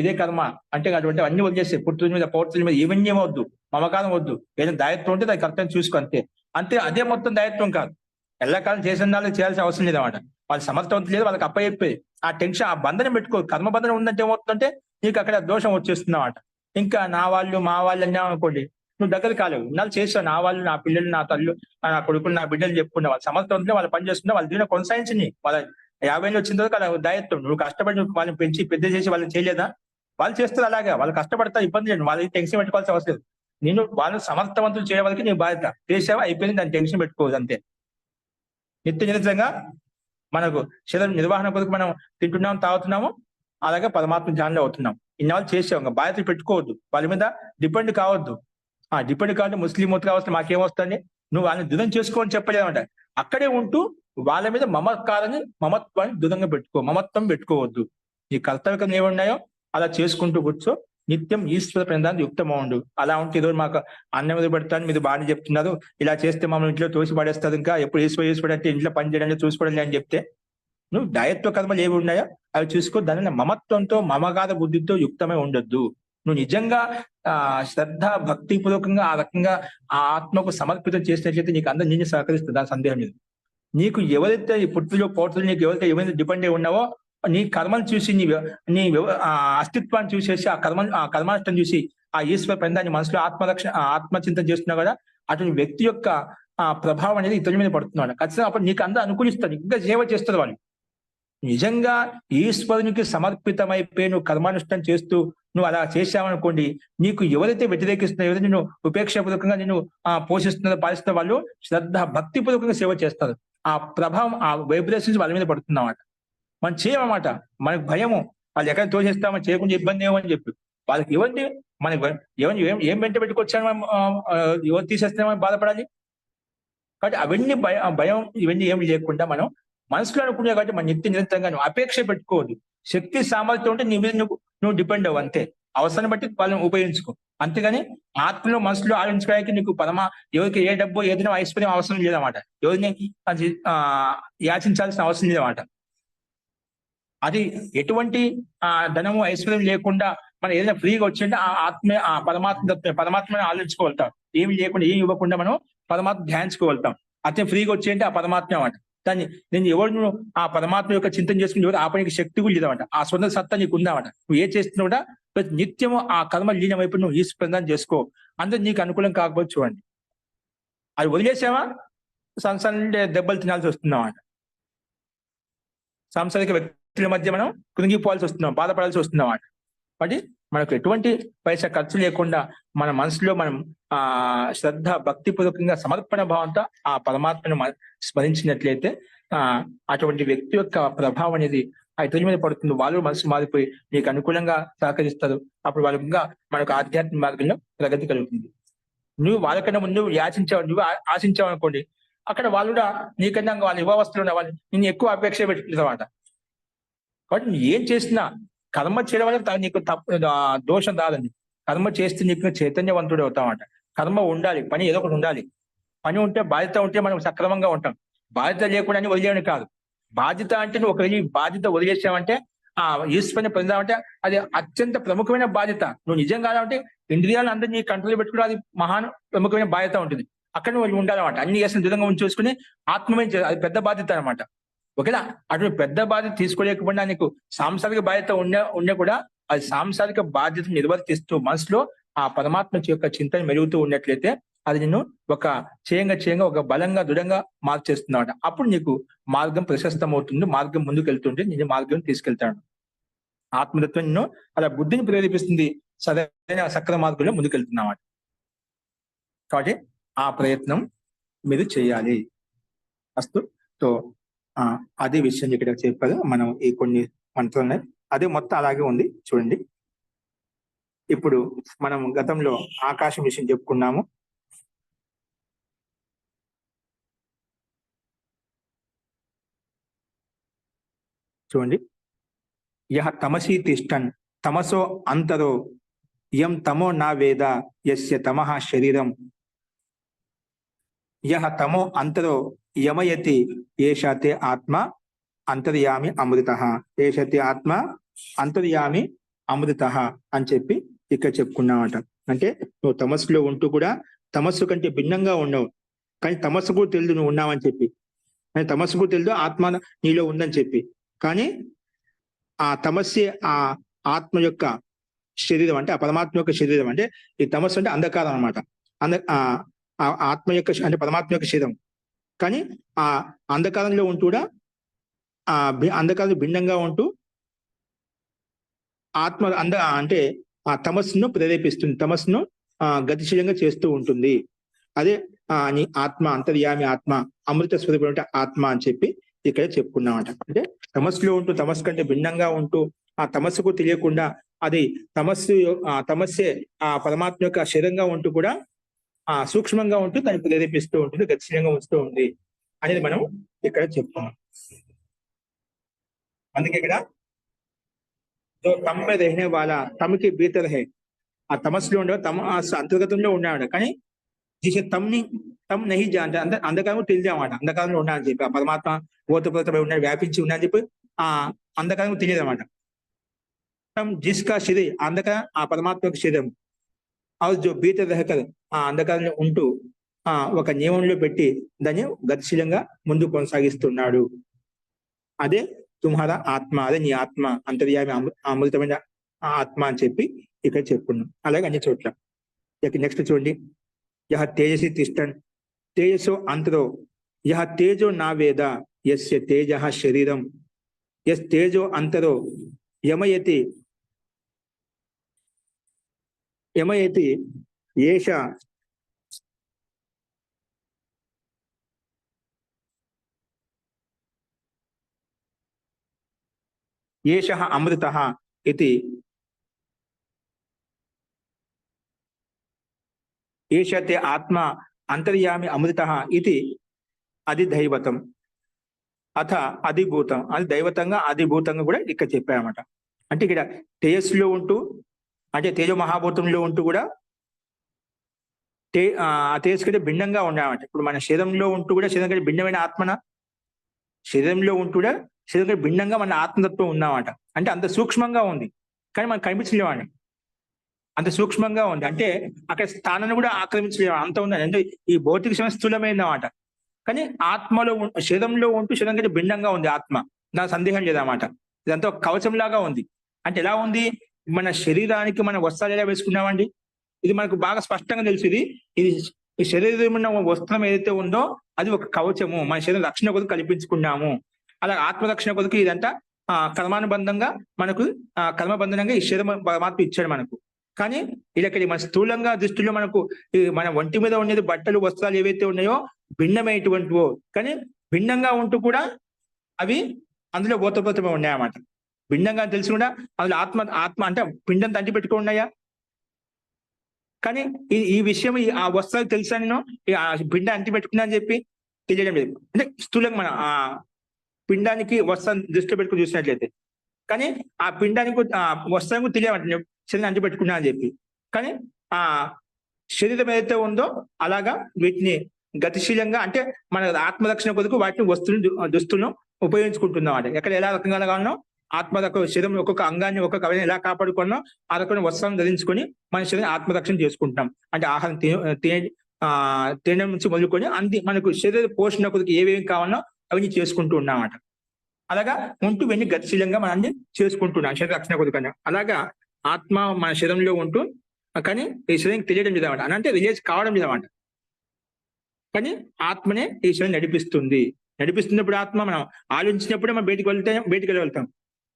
ఇదే కర్మ అంటే అటువంటి అన్ని వదిలేసాయి. పుట్టుల మీద పౌర్తుల మీద ఇవన్నీ ఏమవద్దు, మమకారం వద్దు. ఏదైనా దాయత్వం ఉంటే దానికి అర్థం చూసుకో అంతే. అంతే, అదే మొత్తం దాయత్వం కాదు. ఎల్లకాలం చేసిన దానికి చేయాల్సిన అవసరం లేదన్నమాట. వాళ్ళ సమర్థవంతం లేదు, వాళ్ళకి అప్పచెప్పేది. ఆ టెన్షన్, ఆ బంధనం పెట్టుకో. కర్మ బంధనం ఉందంటే ఏమవుతుందంటే నీకు అక్కడ దోషం వచ్చేస్తుందన్నమాట. ఇంకా నా వాళ్ళు మా వాళ్ళు అన్నావు అనుకోండి, నువ్వు దగ్గర కాలేవు. ఇన్నాళ్ళు చేస్తావు. నా వాళ్ళు, నా పిల్లలు, నా తల్లు, నా కొడుకులు, నా బిడ్డలు చెప్పుకునే వాళ్ళు సమర్థవంతులే, వాళ్ళు పని చేస్తున్నా, వాళ్ళ దీని కొనసాగించింది. వాళ్ళ 50 ఏళ్ళు వచ్చిన తర్వాత వాళ్ళ దాయత్వం. నువ్వు కష్టపడి నువ్వు వాళ్ళని పెంచి పెద్ద చేసి వాళ్ళని చేయలేదా? వాళ్ళు చేస్తారు అలాగే. వాళ్ళు కష్టపడతారు, ఇబ్బంది లేదు. వాళ్ళకి టెన్షన్ పెట్టుకోవాల్సిన అవసరం లేదు. నేను వాళ్ళని సమర్థవంతులు చేయడానికి నీ బాధ్యత. చేసావా, అయిపోయింది, దాన్ని టెన్షన్ పెట్టుకోవద్దు అంతే. నిరంతరంగా మనకు శరీరం నిర్వహణ కొరకు మనం తింటున్నాం, తాగుతున్నాము, అలాగే పరమాత్మ ధ్యానంలో అవుతున్నాం. ఇన్నాళ్ళు చేసావు, ఇంకా బాధ్యతలు పెట్టుకోవద్దు. వాళ్ళ మీద డిపెండ్ కావద్దు. డిపెండ్ కావాలంటే ముస్లిం మూత కావాల్సిన మాకేమొస్తుంది, నువ్వు వాళ్ళని దృఢం చేసుకోని చెప్పలేదంట. అక్కడే ఉంటూ వాళ్ళ మీద మమత్వాన్ని దృఢంగా పెట్టుకో. మమత్వం పెట్టుకోవద్దు. నీ కర్తవ్యం ఏమున్నాయో అలా చేసుకుంటూ కూర్చో. నిత్యం ఈశ్వర ప్రణాళిక యుక్తమౌండు. అలా ఉంటే ఈరోజు మాకు అన్నం మీద పెడతాను, మీరు బాగానే చెప్తున్నారు, ఇలా చేస్తే మమ్మల్ని ఇంట్లో తోసి పడేస్తారు, ఇంకా ఎప్పుడు ఈశ్వరుడు అంటే ఇంట్లో పని చేయడానికి చూసుకోవడం అని చెప్తే, నువ్వు డయత్వ కర్మలు ఏవి ఉన్నాయో అవి చూసుకో. దానిని మమత్వంతో, మమగాధ బుద్ధితో యుక్తమై ఉండొద్దు. నువ్వు నిజంగా శ్రద్ధ భక్తి పూర్వకంగా ఆ రకంగా ఆ ఆత్మకు సమర్పితం చేసినట్లయితే నీకు అందరూ నిన్ను సహకరిస్తుంది, దాని సందేహం లేదు. నీకు ఎవరైతే ఈ పుట్టులో పోటులు నీకు ఎవరైతే ఏమైనా డిపెండ్ అయి ఉన్నావో, నీ కర్మను చూసి నీ అస్తిత్వాన్ని చూసేసి ఆ కర్మాష్టం చూసి ఆ ఈశ్వర ప్రణాన్ని మనసులో ఆత్మచింతన చేస్తున్నావు కదా, అటువంటి వ్యక్తి యొక్క ప్రభావం అనేది ఇతరుల మీద పడుతున్నాడు. ఖచ్చితంగా అప్పుడు నీకు అందరూ అనుకూలిస్తారు, ఇంకా సేవ చేస్తారు వాళ్ళు. నిజంగా ఈశ్వరునికి సమర్పితమైపోయి నువ్వు కర్మానుష్ఠానం చేస్తూ నువ్వు అలా చేశావనుకోండి, నీకు ఎవరైతే వ్యతిరేకిస్తున్నారో, ఎవరైతే నేను ఉపేక్షపూర్వకంగా నేను పోషిస్తున్నారో, పాలిస్తున్న వాళ్ళు శ్రద్ధ భక్తి పూర్వకంగా సేవ చేస్తారు. ఆ ప్రభావం, ఆ వైబ్రేషన్స్ వాళ్ళ మీద పడుతుందన్నమాట. మనం చేయమన్నమాట. మనకు భయము, వాళ్ళు ఎక్కడ తోసేస్తామో, చేయకుండా ఇబ్బంది ఏమని చెప్పి వాళ్ళకి ఇవ్వండి. మనకి ఎవరిని ఏం వెంట పెట్టుకొచ్చాను, ఎవరు తీసేస్తున్నామని బాధపడాలి. కాబట్టి అవన్నీ భయం ఇవన్నీ ఏమి లేకుండా మనం మనసులో అనుకునే కాబట్టి మన నిరంతరంగా నువ్వు అపేక్ష పెట్టుకోవద్దు. శక్తి సామర్థ్యం ఉంటే నీ మీద నువ్వు డిపెండ్ అవ్వు అంతే. అవసరం బట్టి వాళ్ళని ఉపయోగించుకో. అంతేగాని ఆత్మలో మనసులో ఆలోచించడానికి నీకు ఎవరికి ఏ డబ్బు ఏదైనా ఐశ్వర్యం అవసరం లేదన్నమాట. ఎవరిని యాచించాల్సిన అవసరం లేదన్నమాట. అది ఎటువంటి ధనము ఐశ్వర్యం లేకుండా మనం ఏదైనా ఫ్రీగా వచ్చింటే ఆ ఆత్మే ఆ పరమాత్మని ఆలోచించుకోగలుగుతాం. ఏమి లేకుండా ఏమి ఇవ్వకుండా మనం పరమాత్మ ధ్యానించుకోగలుగుతాం. అతే ఫ్రీగా వచ్చేయంటే ఆ పరమాత్మ అన్నమాట. దాన్ని నేను ఎవరు ఆ పరమాత్మ యొక్క చింతన చేసుకుని ఎవరు ఆపడానికి శక్తి కూడా లేదన్నమాట. ఆ స్వంత సత్తా నీకు ఉందన్నమాట. నువ్వు ఏ చేస్తున్నా కూడా నిత్యము ఆ కర్మ లీనం వైపు నువ్వు ఈశ్వర ప్రదానం చేసుకో. అందరూ నీకు అనుకూలం కాకపోతే చూడండి. అది వదిలేసావా సంసారంలో దెబ్బలు తినాల్సి వస్తుందన్నమాట. సాంసారిక వ్యక్తుల మధ్య మనం కృంగిపోవాల్సి వస్తున్నాం, బాధపడాల్సి వస్తుందన్నమాట. కాబట్టి మనకు ఎటువంటి పైసా ఖర్చు లేకుండా మన మనసులో మనం శ్రద్ధ భక్తిపూర్వకంగా సమర్పణ భావంతో ఆ పరమాత్మను స్మరించినట్లయితే అటువంటి వ్యక్తి యొక్క ప్రభావం అనేది ఆ ఇతరుల మీద పడుతుంది. వాళ్ళు మనసు మారిపోయి నీకు అనుకూలంగా సహకరిస్తారు. అప్పుడు వాళ్ళ ఇంకా మనకు ఆధ్యాత్మిక మార్గంలో ప్రగతి కలుగుతుంది. నువ్వు వాళ్ళకన్నా ముందు నువ్వు ఆశించావు అనుకోండి, అక్కడ వాళ్ళు కూడా నీకన్నా వాళ్ళ యువావస్థలో ఉన్న వాళ్ళు నేను ఎక్కువ అపేక్ష పెట్టుకుంటారన్నమాట. కాబట్టి నువ్వు ఏం చేసినా కర్మ చేయడం వల్ల నీకు దోషం రాదండి. కర్మ చేస్తే నీకు చైతన్యవంతుడు అవుతామట. కర్మ ఉండాలి, పని ఏదో ఒకటి ఉండాలి. పని ఉంటే బాధ్యత ఉంటే మనం సక్రమంగా ఉంటాం. బాధ్యత లేకుండా వదిలేయడం కాదు. బాధ్యత అంటే నువ్వు ఒకవేళ బాధ్యత వదిలేసావంటే ఈశ్వరుని పొందామంటే అది అత్యంత ప్రముఖమైన బాధ్యత. నువ్వు నిజం కాదంటే ఇంద్రియాలను అందరినీ నీ కంట్రోల్ పెట్టుకుని అది మహాన్ ప్రముఖమైన బాధ్యత ఉంటుంది. అక్కడ నువ్వు ఉండాలన్నమాట. అన్ని చేసిన దృఢంగా ఉంచేసుకుని ఆత్మమైన అది పెద్ద బాధ్యత అనమాట. ఓకేనా? అటువంటి పెద్ద బాధ్యత తీసుకోలేకపోయినా నీకు సాంసారిక బాధ్యత ఉన్న కూడా అది సాంసారిక బాధ్యత నిర్వర్తిస్తూ మనసులో ఆ పరమాత్మ యొక్క చింతన మెరుగుతూ ఉన్నట్లయితే అది నిన్ను ఒక చేయంగా ఒక బలంగా దృఢంగా మార్చేస్తున్నాడు. అప్పుడు నీకు మార్గం ప్రశస్తం అవుతుంది. మార్గం ముందుకు వెళ్తుంటే నిన్ను మార్గం తీసుకెళ్తాడు. ఆత్మతత్వం నిన్ను అలా బుద్ధిని ప్రేరేపిస్తుంది. సరైన సక్రమ మార్గంలో ముందుకెళ్తున్నమాట. కాబట్టి ఆ ప్రయత్నం మీరు చేయాలి. అస్తు. సో అదే విషయం ఇక్కడ చెప్పారు. మనం ఈ కొన్ని మంత్రాలు అదే మొత్తం అలాగే ఉంది చూడండి. ఇప్పుడు మనం గతంలో ఆకాశం విషయం చెప్పుకున్నాము. చూడండి. యహ తమసీ తిష్టన్ తమసో అంతరో యం తమో నా వేద యస్య తమః శరీరం యహ తమో అంతరో యమయతి ఏషతే ఆత్మ అంతర్యామి అమృతః ఏషతే ఆత్మ అంతర్యామి అమృతః అని చెప్పి ఇక్కడ చెప్పుకున్నామట. అంటే నువ్వు తమస్సులో ఉంటూ కూడా తమస్సు కంటే భిన్నంగా ఉన్నావు. కానీ తమస్సు కూడా తెలియదు నువ్వు ఉన్నావని చెప్పి. కానీ తమస్సు కూడా తెలియదు ఆత్మ నీలో ఉందని చెప్పి. కానీ ఆ తమస్సే ఆ ఆత్మ యొక్క శరీరం, అంటే ఆ పరమాత్మ యొక్క శరీరం. అంటే ఈ తమస్సు అంటే అంధకారం అనమాట. ఆత్మ యొక్క అంటే పరమాత్మ యొక్క శరీరం. కానీ ఆ అంధకారంలో ఉంటూ కూడా ఆ అంధకారం భిన్నంగా ఉంటూ ఆత్మ అంటే ఆ తమస్సును ప్రేరేపిస్తుంది, తమస్సును గతిశీలంగా చేస్తూ ఉంటుంది. అదే నీ ఆత్మ అంతర్యామి ఆత్మ అమృత స్వరూపం ఆత్మ అని చెప్పి ఇక్కడ చెప్పుకున్నామట. అంటే తమస్సులో ఉంటూ తమస్సు కంటే భిన్నంగా ఉంటూ ఆ తమస్సుకు తెలియకుండా అది తమస్సే ఆ పరమాత్మ యొక్క శరీరంగా ఉంటూ కూడా సూక్ష్మంగా ఉంటూ దాన్ని ప్రేరేపిస్తూ ఉంటుంది, గతిశీలంగా ఉంచుతూ ఉంది అనేది మనం ఇక్కడ చెప్పుకున్నాం. అందుకే ఇక్కడ తమ మీద రహనే వాలా తమకి భీతర్ హై, ఆ తమస్సులో ఉండే అంతర్గతంలో ఉన్నాడు. కానీ జిసే తమ్ నహి జాంటే అంధకారం తెలియదన్నమాట. అంధకారంలో ఉన్నాడని చెప్పి ఆ పరమాత్మ ఓతప్రోతపై ఉన్నాడు, వ్యాపించి ఉన్నాడని చెప్పి ఆ అంధకారం తెలియదు అనమాట. తమ్ జిస్కా శరీర్ అంధకారం ఆ పరమాత్మ యొక్క శరీరం और जो भीतर रहकर ఆ అంధకారంలో ఉంటూ ఒక నియమంలో పెట్టి దాన్ని గతిశీలంగా ముందు కొనసాగిస్తున్నాడు. అదే తుమ్హారా ఆత్మ, అదే నీ ఆత్మ అంతర్యామి అమృతమైన ఆత్మ అని చెప్పి ఇక్కడ చెప్పుకున్నాం. అలాగే అన్ని చోట్ల. నెక్స్ట్ చూడండి. యహ తేజసి తిష్టన్ తేజసో అంతరో యహ తేజో నా వేద యస్య తేజః శరీరం యస్ తేజో అంతరో యమయతి ఏష ఏషః అమృతః ఇతి ఏషతే ఆత్మ అంతర్యామి అమృతః ఇది అధిదైవతం అథ అధిభూతం. అది దైవతంగా అధిభూతంగా కూడా ఇక్కడ చెప్పారన్నమాట. అంటే ఇక్కడ తేజస్సులో ఉంటూ అంటే తేజో మహాభూతంలో ఉంటూ కూడా ఆ తేజస్సు కంటే భిన్నంగా ఉన్నామంట. ఇప్పుడు మన శరీరంలో ఉంటూ కూడా శరీరం కంటే భిన్నమైన ఆత్మన, శరీరంలో ఉంటూ కూడా శరీరం కంటే భిన్నంగా మన ఆత్మతత్వం ఉన్నామంట. అంటే అంత సూక్ష్మంగా ఉంది కానీ మనకు కనిపించలేవాడిని. అంత సూక్ష్మంగా ఉంది. అంటే అక్కడ స్థానాన్ని కూడా ఆక్రమించలేము అంత ఉంది. అంటే ఈ భౌతిక శరీరం స్థూలమైందన్నమాట. కానీ ఆత్మలో శరీరంలో ఉంటూ శరీరం కంటే భిన్నంగా ఉంది ఆత్మ. నాకు సందేహం లేదన్నమాట. ఇదంతా ఒక కవచంలాగా ఉంది. అంటే ఎలా ఉంది? మన శరీరానికి మన వస్త్రాలు ఎలా వేసుకున్నామండి? ఇది మనకు బాగా స్పష్టంగా తెలుసు. ఇది ఈ శరీరం ఉన్న వస్త్రం ఏదైతే ఉందో అది ఒక కవచము. మన శరీరం రక్షణ కొరకు కల్పించుకున్నాము. అలా ఆత్మరక్షణ కొరకు ఇదంతా కర్మానుబంధంగా మనకు కర్మబంధనంగా ఈ శరీరం పరమాత్మ ఇచ్చాడు మనకు. కానీ ఇలా మన స్థూలంగా దృష్టిలో మనకు మన ఒంటి మీద ఉండేది బట్టలు వస్త్రాలు ఏవైతే ఉన్నాయో భిన్నమైనటువంటివో, కానీ భిన్నంగా ఉంటూ కూడా అవి అందులో ఓతపోతమే ఉన్నాయన్నమాట. భిన్నంగా తెలిసి కూడా అందులో ఆత్మ అంటే పిండం తంటి పెట్టుకుని ఉన్నాయా? కానీ ఈ విషయం ఆ వస్త్రాలు తెలుసా నేను ఆ పిండ అంటి పెట్టుకున్నా అని చెప్పి తెలియడం లేదు. అంటే స్థూలంగా మన ఆ పిండానికి వస్త్రం దృష్టిలో పెట్టుకుని చూసినట్లయితే, కానీ ఆ పిండానికి వస్త్రం తెలియమంటే శరీరం అంటి పెట్టుకున్నా అని చెప్పి. కానీ ఆ శరీరం ఏదైతే ఉందో అలాగా వీటిని గతిశీలంగా అంటే మన ఆత్మరక్షణ కొరకు వాటిని దుస్తులను ఉపయోగించుకుంటున్నాం అంటే ఎక్కడ ఎలా రకంగా కావాలనో ఆత్మ శరీరం ఒక్కొక్క అంగాన్ని ఒక్కొక్క అవన్నీ ఎలా కాపాడుకున్నో ఆ రకమైన వస్త్రాలను ధరించుకొని మన శరీరం ఆత్మరక్షణ చేసుకుంటున్నాం. అంటే ఆహారం తినడం నుంచి మొదలుకొని మనకు శరీర పోషణ కొరకు ఏవేమి కావాలనో అవన్నీ చేసుకుంటూ ఉన్నామట. అలాగా ఉంటూ ఇవన్నీ గతిశీలంగా మనం చేసుకుంటున్నాం శరీర రక్షణ కొరకు. అలాగా ఆత్మ మన శరీరంలో ఉంటూ కానీ ఈ శరీరం తెలియడం లేదన్నమాట. అని అంటే రిలీజ్ కావడం లేదన్నమాట. కానీ ఆత్మనే ఈ శరీరం నడిపిస్తున్నప్పుడు ఆత్మ మనం ఆలోచించినప్పుడే మనం బయటికి వెళ్ళగలుగుతాం.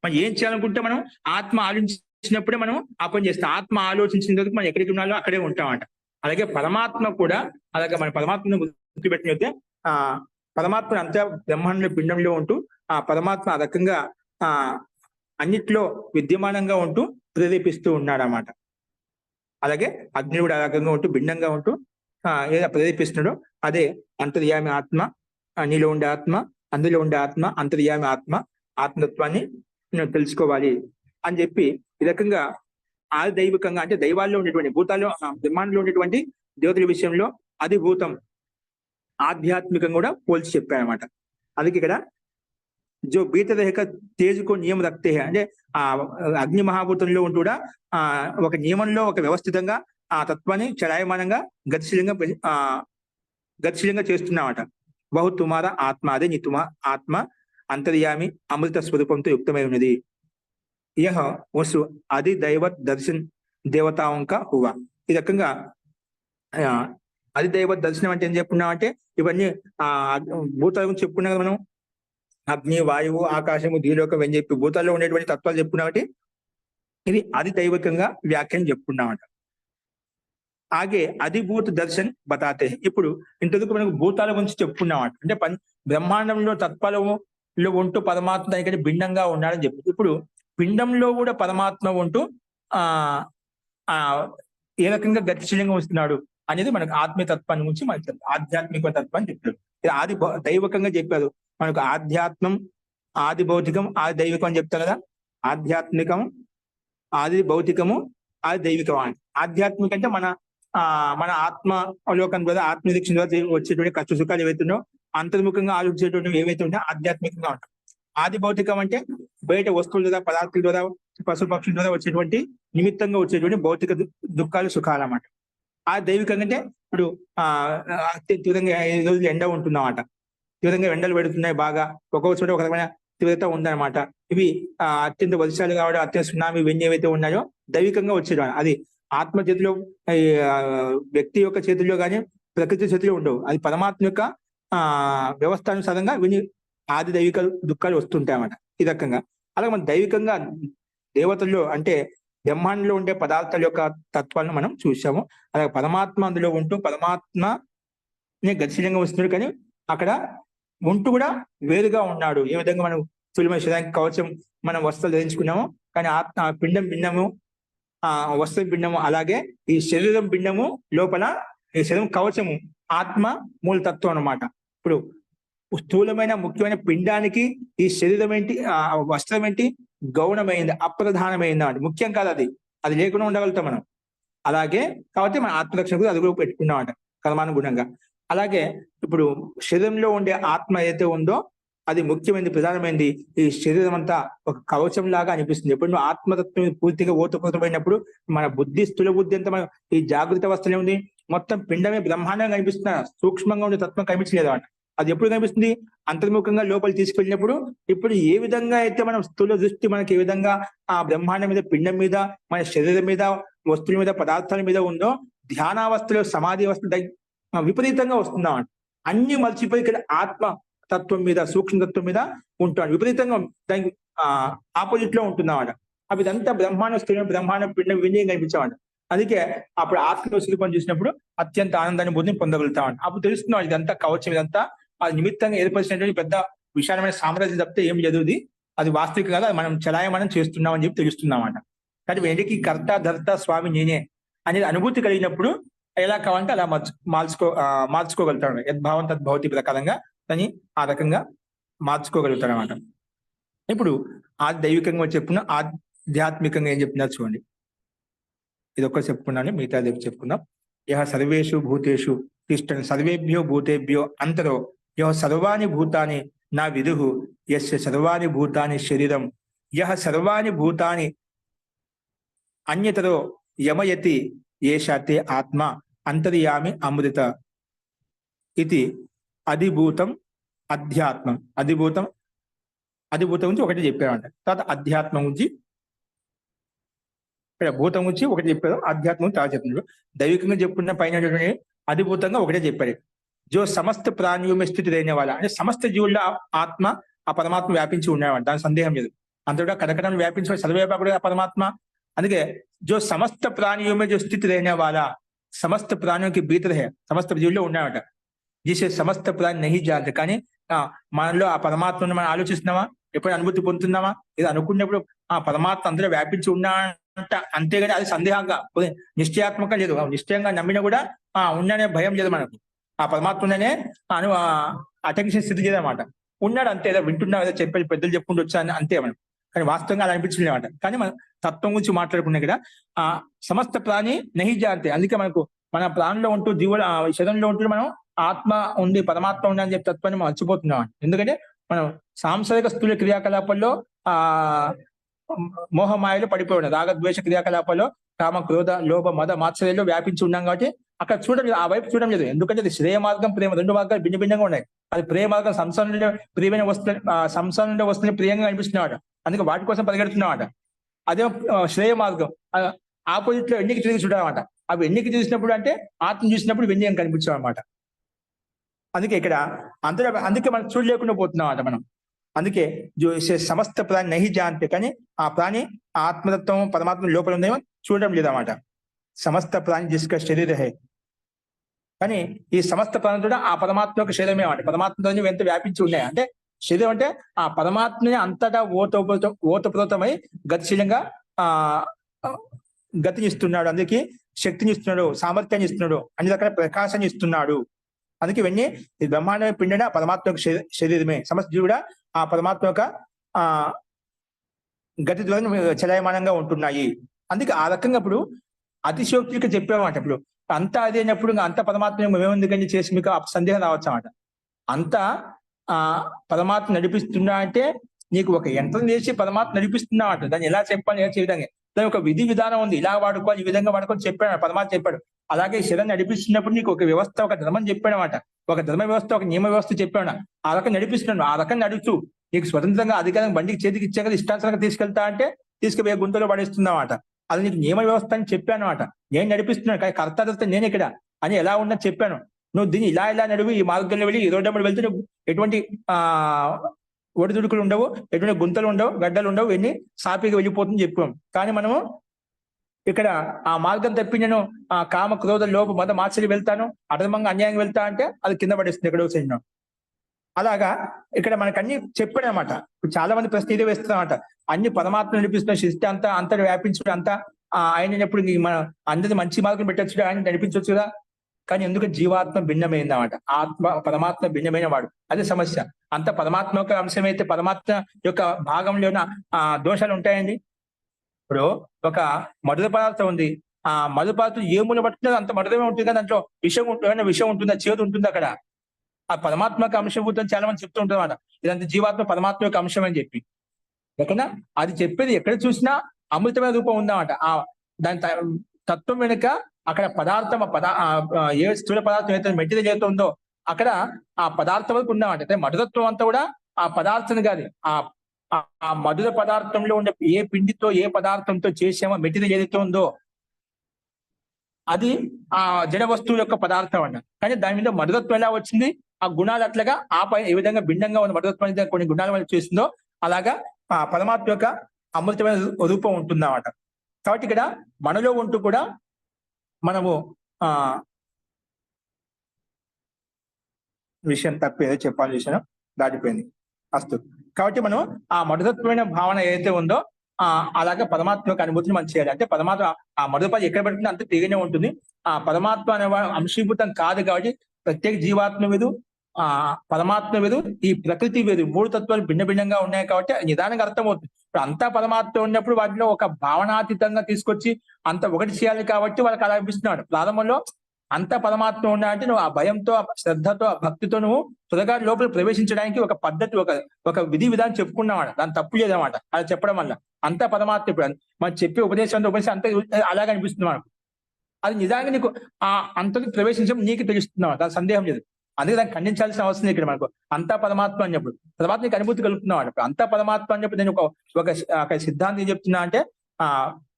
మనం ఏం చేయాలనుకుంటే మనం ఆత్మ ఆలోచించినప్పుడే మనం ఆ పని చేస్తాం. ఆత్మ ఆలోచించిన తర్వాత మనం ఎక్కడికి ఉన్నాలో అక్కడే ఉంటామంట. అలాగే పరమాత్మ కూడా అలాగే మన పరమాత్మను గుర్తుపెట్టినైతే పరమాత్మ అంతా బ్రహ్మాండ పిండంలో ఉంటూ ఆ పరమాత్మ ఆ రకంగా అన్నిట్లో విద్యమానంగా ఉంటూ ప్రేరేపిస్తూ ఉన్నాడు అన్నమాట. అలాగే అగ్ని కూడా ఆ రకంగా ఉంటూ భిన్నంగా ఉంటూ ఏదైనా ప్రేరేపిస్తున్నాడో అదే అంతర్యామి ఆత్మ, నీలో ఉండే ఆత్మ, అందులో ఉండే ఆత్మ, అంతర్యామి ఆత్మ, ఆత్మతత్వాన్ని నేను తెలుసుకోవాలి అని చెప్పి ఈ రకంగా ఆది దైవికంగా అంటే దైవాల్లో ఉండేటువంటి భూతాల్లో బ్రహ్మాండంలో ఉండేటువంటి దేవతల విషయంలో అది భూతం ఆధ్యాత్మికంగా కూడా పోల్చి చెప్పారనమాట. అందుకే ఇక్కడ జో బీతరేఖ తేజుకో నియమ రక్తే అంటే ఆ అగ్ని మహాభూతంలో ఉంటూ కూడా ఒక నియమంలో ఒక వ్యవస్థితంగా ఆ తత్వాన్ని చలాయమానంగా గతిశీలంగా చేస్తున్నామట. బహు తుమార ఆత్మ అదే నీ ఆత్మ అంతర్యామి అమృత స్వరూపంతో యుక్తమై ఉన్నది. యహ వసు అది దైవత్ దర్శన్ దేవతాంక హువ. ఈ రకంగా అది దైవత్ దర్శనం అంటే ఏం చెప్పుకున్నాం అంటే ఇవన్నీ భూతాల గురించి చెప్పుకున్నాం కదా మనం. అగ్ని, వాయువు, ఆకాశము, ద్విలోకం అని చెప్పి భూతాల్లో ఉండేటువంటి తత్వాలు చెప్పుకున్నామంటే ఇది అది దైవికంగా వ్యాఖ్యానం చెప్పుకున్నామట. ఆగే అధిభూత దర్శన్ బతాతే. ఇప్పుడు ఇంతకు మనకు భూతాల గురించి చెప్పుకున్నామట. అంటే బ్రహ్మాండంలో తత్వాలలో ఉంటూ పరమాత్మ దానికంటే భిన్నంగా ఉన్నాడని చెప్పి ఇప్పుడు పిండంలో కూడా పరమాత్మ ఉంటూ ఏ రకంగా గతిశీలంగా వస్తున్నాడు అనేది మనకు ఆత్మీయ తత్వాన్ని గురించి మనకు ఆధ్యాత్మిక తత్వాన్ని చెప్పారు. ఆది దైవికంగా చెప్పారు మనకు. ఆధ్యాత్మం, ఆది భౌతికం, ఆది దైవికం అని చెప్తారు కదా. ఆధ్యాత్మికం, ఆది భౌతికము, ఆది దైవికం అని. ఆధ్యాత్మిక అంటే మన ఆత్మ అవలోకనం ద్వారా ఆత్మనిరీక్షణ ద్వారా వచ్చేటువంటి కష్ట సుఖాలు ఏవైతుందో అంతర్ముఖంగా ఆలోచించేటువంటి ఏవైతే ఉన్నాయో ఆధ్యాత్మికంగా ఉంటాయి. ఆది భౌతికం అంటే బయట వస్తువుల ద్వారా, పదార్థాల ద్వారా, పశు పక్షుల ద్వారా వచ్చేటువంటి నిమిత్తంగా వచ్చేటువంటి భౌతిక దుఃఖాలు సుఖాలు అన్నమాట. ఆ దైవికంగా అంటే ఇప్పుడు తీవ్రంగా 5 రోజులు ఎండ ఉంటుందన్నమాట. తీవ్రంగా ఎండలు పెడుతున్నాయి బాగా, ఒక్కొక్క చోట ఒక రకమైన తీవ్రత ఉందన్నమాట. ఇవి అత్యంత వర్షాలు కావడం, అత్యంత సునామీ ఇవన్నీ ఏవైతే ఉన్నాయో దైవికంగా వచ్చేది. అది ఆత్మ చేతిలో వ్యక్తి యొక్క చేతుల్లో కానీ ప్రకృతి చేతిలో ఉండవు. అది పరమాత్మ యొక్క వ్యవస్థానుసారంగా ఇవన్నీ ఆది దైవిక దుఃఖాలు వస్తుంటాయి అన్నమాట. ఈ రకంగా అలాగే మన దైవికంగా దేవతల్లో అంటే బ్రహ్మాండంలో ఉండే పదార్థాల యొక్క తత్వాలను మనం చూసాము. అలాగే పరమాత్మ అందులో ఉంటూ పరమాత్మనే గతిశీలంగా వస్తున్నాడు, కానీ అక్కడ ఉంటూ కూడా వేరుగా ఉన్నాడు. ఏ విధంగా మనం స్థూలమైన శరీరానికి కవచం మనం వస్త్రాలు ధరించుకున్నాము, కానీ పిండం భిన్నము, వస్త్రం భిన్నము. అలాగే ఈ శరీరం భిన్నము, లోపల ఈ శరీరం కవచము ఆత్మ మూలతత్వం అన్నమాట. ఇప్పుడు స్థూలమైన ముఖ్యమైన పిండానికి ఈ శరీరం ఏంటి, వస్త్రం ఏంటి, గౌణమైంది, అప్రధానమైంది అంటే ముఖ్యం కాదు. అది లేకుండా ఉండగలుగుతాం మనం. అలాగే కాబట్టి మన ఆత్మరక్షణకు అది కూడా పెట్టుకున్నామంట కర్మానుగుణంగా. అలాగే ఇప్పుడు శరీరంలో ఉండే ఆత్మ ఏదైతే ఉందో అది ముఖ్యమైనది, ప్రధానమైనది. ఈ శరీరం అంతా ఒక కవచం లాగా అనిపిస్తుంది. ఎప్పుడు నువ్వు ఆత్మతత్వం పూర్తిగా ఓతపోతమైనప్పుడు మన బుద్ధి, స్థూల బుద్ధి అంతా మనం ఈ జాగృత అవస్థలో ఉంది, మొత్తం పిండమే బ్రహ్మాండంగా కనిపిస్తున్నా, సూక్ష్మంగా ఉండే తత్వం కనిపించలేదు అన్నమాట. అది ఎప్పుడు కనిపిస్తుంది? అంతర్ముఖంగా లోపలి తీసుకెళ్ళినప్పుడు. ఇప్పుడు ఏ విధంగా అయితే మనం స్థూల దృష్టి మనకి ఏ విధంగా ఆ బ్రహ్మాండం మీద, పిండం మీద, మన శరీరం మీద, వస్తువుల మీద, పదార్థాల మీద ఉందో, ధ్యానావస్థలో, సమాధి అవస్థ విపరీతంగా వస్తుందామంట. అన్ని మర్చిపోయి ఇక్కడ ఆత్మ తత్వం మీద, సూక్ష్మతత్వం మీద ఉంటాడు. విపరీతంగా దానికి ఆపోజిట్ లో ఉంటున్నామంట. అవి ఇదంతా బ్రహ్మాండ స్థూలం, బ్రహ్మాండ పిండం వినయం కనిపించామంట. అందుకే అప్పుడు ఆత్మ శిల్పం చూసినప్పుడు అత్యంత ఆనందాన్ని బుద్ధిని పొందగలుగుతామంట. అప్పుడు తెలుస్తున్నాడు ఇదంతా కవచం, ఇదంతా అది నిమిత్తంగా ఏర్పరిచినటువంటి పెద్ద విశాలమైన సామ్రాజ్యం తప్పితే ఏం చదువుది, అది వాస్తవిక కాదు, అది మనం చలాయమనం చేస్తున్నామని చెప్పి తెలుస్తున్నామంట. కానీ వెండికి కర్త ధర్త స్వామి నేనే అనేది అనుభూతి కలిగినప్పుడు ఎలా కావాలంటే అలా మార్చుకోగలుగుతాడు. యద్భావం తద్భవతి ప్రకారంగా దాన్ని ఆ రకంగా మార్చుకోగలుగుతాడు అనమాట. ఇప్పుడు దైవికంగా చెప్పుకున్నా, ఆధ్యాత్మికంగా ఏం చెప్తున్నారు చూడండి. ఇది ఒక్కటి చెప్పుకున్నాను, మిగతా రేపు చెప్పుకుందాం. యహ సర్వేషు భూతేషు తిష్టన్ సర్వేభ్యో భూతేభ్యో అంతరో యహ సర్వాణి భూతాని నా విదుహు యస్య సర్వాణి భూతాని శరీరం యహ సర్వాణి భూతాని అన్యతరో యమయతి ఏషాతే ఆత్మ అంతర్యామి అమృత ఇది అధిభూతం అధ్యాత్మం. అధిభూతం గురించి ఒకటి చెప్పారంట. తర్వాత అధ్యాత్మం గురించి, ఇక్కడ భూతం గురించి ఒకటి చెప్పారు, ఆధ్యాత్మం తర్వాత చెప్తున్నారు. దైవికంగా చెప్పుకున్న పైన అధిభూతంగా ఒకటే చెప్పారు. జో సమస్త ప్రాణియు మే స్థితి అయిన వాళ్ళ, అంటే సమస్త జీవుల్లో ఆత్మ, ఆ పరమాత్మ వ్యాపించి ఉన్నాడు, దాని సందేహం లేదు. అంతటా కనకడం వ్యాపించి సర్వవ్యాపకుడు ఆ పరమాత్మ. అందుకే జో సమస్త ప్రాణిयों में जो स्थित रहने वाला, సమస్త ప్రాణులకి భీతర్ హే, సమస్త జీవుల్లో ఉన్నాడట. జిసే సమస్త ప్రాణి నహి జానతే, కానీ మనలో ఆ పరమాత్మను మనం ఆలోచిస్తున్నామా, ఎప్పుడు అనుభూతి పొందుతున్నామా? ఇది అనుకున్నప్పుడు ఆ పరమాత్మ అందరూ వ్యాపించి ఉన్నాడంట, అంతేగాని అది సందేహంగా నిశ్చయాత్మకంగా లేదు. నిశ్చయంగా నమ్మినా కూడా ఉన్నానే భయం లేదు మనకు. ఆ పరమాత్మనే అటెన్షన్ స్థితి లేదన్నమాట. ఉన్నాడు అంతే, ఏదో వింటున్నా, ఏదో చెప్పేది పెద్దలు చెప్పుకుంటూ వచ్చాను అంతే మనం. కానీ వాస్తవంగా అలా అనిపించలేదు అనమాట. కానీ మనం తత్వం గురించి మాట్లాడుకున్నా కదా, ఆ సమస్త ప్రాణి నహి జానతే. అందుకే మనకు మన ప్రాణంలో ఉంటూ, జీవుల శరీరంలో ఉంటూ మనం ఆత్మ ఉంది, పరమాత్మ ఉంది అని చెప్పి తత్వాన్ని మనం మర్చిపోతున్నాం. ఎందుకంటే మనం సాంసారిక స్థూల క్రియాకలాపాల్లో మోహమాయలో పడిపోయి ఉన్నాం. రాగద్వేష క్రియాకలాపాల్లో కామ క్రోధ లోభ మద మాత్సర్యంలో వ్యాపించి ఉన్నాం. కాబట్టి అక్కడ చూడడం లేదు, ఆ వైపు చూడడం లేదు. ఎందుకంటే అది శ్రేయ మార్గం, ప్రేమ, రెండు మార్గాలు భిన్న భిన్నంగా ఉన్నాయి. అది ప్రేమ మార్గం సంసారం నుండి ప్రియమైన వస్తువులు, సంసారం నుండి వస్తువుని ప్రియంగా కనిపిస్తున్నాడు, అందుకే వాటి కోసం పరిగెడుతున్నామాట. అదే శ్రేయ మార్గం ఆపోజిట్ లో ఎన్నిక తిరిగి చూడాలన్నమాట. అవి ఎన్నిక చూసినప్పుడు అంటే ఆత్మ చూసినప్పుడు వెన్నియం కనిపించాం అనమాట. అందుకే ఇక్కడ అందుకే మనం చూడలేకుండా పోతున్నాం అన్నమాట మనం. అందుకే సమస్త ప్రాణి నహి జానతే, కానీ ఆ ప్రాణి ఆత్మతత్వం పరమాత్మ లోపల ఉందేమో చూడడం లేదన్నమాట. సమస్త ప్రాణి జిస్కా శరీర హై, కానీ ఈ సమస్త ప్రాణి కూడా ఆ పరమాత్మ యొక్క శరీరమే అన్నమాట. పరమాత్మ ఎంత వ్యాపించి ఉన్నాయి అంటే, శరీరం అంటే ఆ పరమాత్మని అంతటా ఓతప్రోతమై గతిశీలంగా గతినిస్తున్నాడు. అందుకే శక్తిని ఇస్తున్నాడు, సామర్థ్యాన్ని ఇస్తున్నాడు, అన్ని రకాల ప్రకాశాన్ని ఇస్తున్నాడు. అందుకే ఇవన్నీ ఈ బ్రహ్మాండ పిండిన పరమాత్మ యొక్క శరీరమే. సమస్త జీవుడా ఆ పరమాత్మ యొక్క గతి ద్వారా చలాయమానంగా ఉంటున్నాయి. అందుకే ఆ రకంగా ఇప్పుడు అతిశయోక్తిగా చెప్పామన్నమాట. ఇప్పుడు అంతా అదే అయినప్పుడు అంత పరమాత్మ మేముందుకని చేసి మీకు సందేహం రావచ్చు అన్నమాట. అంతా పరమాత్మ నడిపిస్తున్నా అంటే నీకు ఒక యంత్రం చేసి పరమాత్మ నడిపిస్తున్నా అంట. దాన్ని ఎలా చెప్పాలి, ఏ విధంగా దాని ఒక విధి విధానం ఉంది, ఇలా వాడుకోవాలి, ఈ విధంగా వాడుకోవాలి చెప్పాడు పరమాత్మ చెప్పాడు. అలాగే శరీరం నడిపిస్తున్నప్పుడు నీకు ఒక వ్యవస్థ, ఒక ధర్మం చెప్పాడు అనమాట. ఒక ధర్మ వ్యవస్థ, ఒక నియమ వ్యవస్థ చెప్పాడు. ఆ రకం నడిపిస్తున్నాడు. ఆ రకం నడుచు నీకు స్వతంత్రంగా అధికారం బండికి చేతికి ఇచ్చాక ఇష్టానుసారంగా తీసుకెళ్తా అంటే తీసుకుపోయే గుంతలో పడేస్తుందన్నమాట. అది నీకు నియమ వ్యవస్థ అని చెప్పాను అనమాట. నేను నడిపిస్తున్నాను, కానీ కర్త నేను ఇక్కడ అని ఎలా ఉన్నది చెప్పాను. నువ్వు దీన్ని ఇలా నడువు, ఈ మార్గంలో వెళ్ళి ఈ రోడ్డు వెళ్తే నువ్వు ఎటువంటి ఒడిదుడుకులు ఉండవు, ఎటువంటి గుంతలు ఉండవు, గడ్డలు ఉండవు, ఎన్ని సాపిగా వెళ్ళిపోతుంది చెప్పాం. కానీ మనము ఇక్కడ ఆ మార్గం తప్పి నేను కామ క్రోధ లోప మత మాత్సర్యం వెళ్తాను, అధర్మంగా అన్యాయంగా వెళ్తా అంటే అది కింద పడేస్తుంది ఎక్కడో సైడ్. అలాగా ఇక్కడ మనకు అన్ని చెప్పాడు అనమాట. ఇప్పుడు చాలా మంది ప్రశ్న ఇదే వేస్తున్నారన్నమాట. అన్ని పరమాత్మ నడిపిస్తున్న సృష్టి అంతా అంతటా వ్యాపించడం అంతా ఆయన ఎప్పుడు మన అందరినీ మంచి మార్గం పెట్టచ్చు, ఆయన నడిపించవచ్చు కదా. కానీ ఎందుకు జీవాత్మ భిన్నమైంది అన్నమాట. ఆత్మ పరమాత్మ భిన్నమైన వాడు, అదే సమస్య. అంత పరమాత్మ యొక్క అంశమైతే పరమాత్మ యొక్క భాగంలోన దోషాలు ఉంటాయండి. ఇప్పుడు ఒక మధుర పదార్థం ఉంది, ఆ మధుర పదార్థం ఏ మూల పట్టుకుంటే అంత మధురమే ఉంటుంది కదా. దాంట్లో విషం ఉంటుందా, చేదు ఉంటుంది అక్కడ. ఆ పరమాత్మక అంశభూతం చాలా మంది చెప్తూ ఉంటారు అన్నమాట. ఇదంతా జీవాత్మ పరమాత్మ యొక్క అంశం అని చెప్పి. ఎక్కడ అది చెప్పేది ఎక్కడ చూసినా అమృతమైన రూపం ఉందన్నమాట. ఆ దాని తత్వం వెనుక అక్కడ పదార్థం ఏ స్థూల పదార్థం ఏదైతే మెటీరియల్ ఏదైతే ఉందో అక్కడ ఆ పదార్థం వరకు ఉందన్నమాట. అంటే మధురత్వం అంతా కూడా ఆ పదార్థం కాదు. ఆ మధుర పదార్థంలో ఉండే ఏ పిండితో ఏ పదార్థంతో చేసామో మెటీరియల్ ఏదైతే ఉందో అది ఆ జడ వస్తువు యొక్క పదార్థం అన్న. కానీ దాని మీద మధురత్వం ఎలా వచ్చింది? ఆ గుణాలు అట్లాగా ఆ పైన ఏ విధంగా భిన్నంగా ఉన్న మధురత్వం కొన్ని గుణాలు మనం చేసిందో అలాగా ఆ పరమాత్మ యొక్క అమృతమైన రూపం ఉంటుందన్నమాట. కాబట్టి ఇక్కడ మనలో ఉంటూ కూడా మనము ఆ విషయం తప్పేదో చెప్పాలని విషయం దాటిపోయింది. అస్తు. కాబట్టి మనం ఆ మధురత్వమైన భావన ఏదైతే ఉందో అలాగే పరమాత్మ యొక్క అనుభూతిని మనం చేయాలి. అంటే పరమాత్మ ఆ మధురపది ఎక్కడ పెట్టినా అంత తీగనే ఉంటుంది. ఆ పరమాత్మ అనే అంశీభూతం కాదు కాబట్టి ప్రత్యేక జీవాత్మ వేరు, పరమాత్మ వేరు, ఈ ప్రకృతి వేరు. 3 తత్వాలు భిన్న భిన్నంగా ఉన్నాయి కాబట్టి నిదానంగా అర్థమవుతుంది. ఇప్పుడు అంతా పరమాత్మ ఉన్నప్పుడు వాటిలో ఒక భావనాతీతంగా తీసుకొచ్చి అంత ఒకటి చేయాలి కాబట్టి వాళ్ళకి అలా అనిపిస్తున్నాడు. ప్రారంభంలో అంత పరమాత్మ ఉన్నాయంటే నువ్వు ఆ భయంతో, ఆ శ్రద్ధతో, ఆ భక్తితో నువ్వు త్వరగా లోపల ప్రవేశించడానికి ఒక పద్ధతి, ఒక విధి విధానం చెప్పుకున్నామాట. దాని తప్పు లేదన్నమాట అది చెప్పడం వల్ల. అంత పరమాత్మ ఇప్పుడు మనం చెప్పే ఉపదేశం అంత అలాగే అనిపిస్తుంది మనకు. అది నిజంగా నీకు ఆ అంతకు ప్రవేశించడం నీకు తెలుస్తున్నావు, దాని సందేహం లేదు. అందుకే దాన్ని ఖండించాల్సిన అవసరం ఇక్కడ మనకు. అంతా పరమాత్మ అన్నప్పుడు తర్వాత నీకు అనుభూతి కలుగుతున్నావు అంటే అంతా పరమాత్మ అన్నప్పుడు నేను ఒక సిద్ధాంతం ఏం చెప్తున్నా అంటే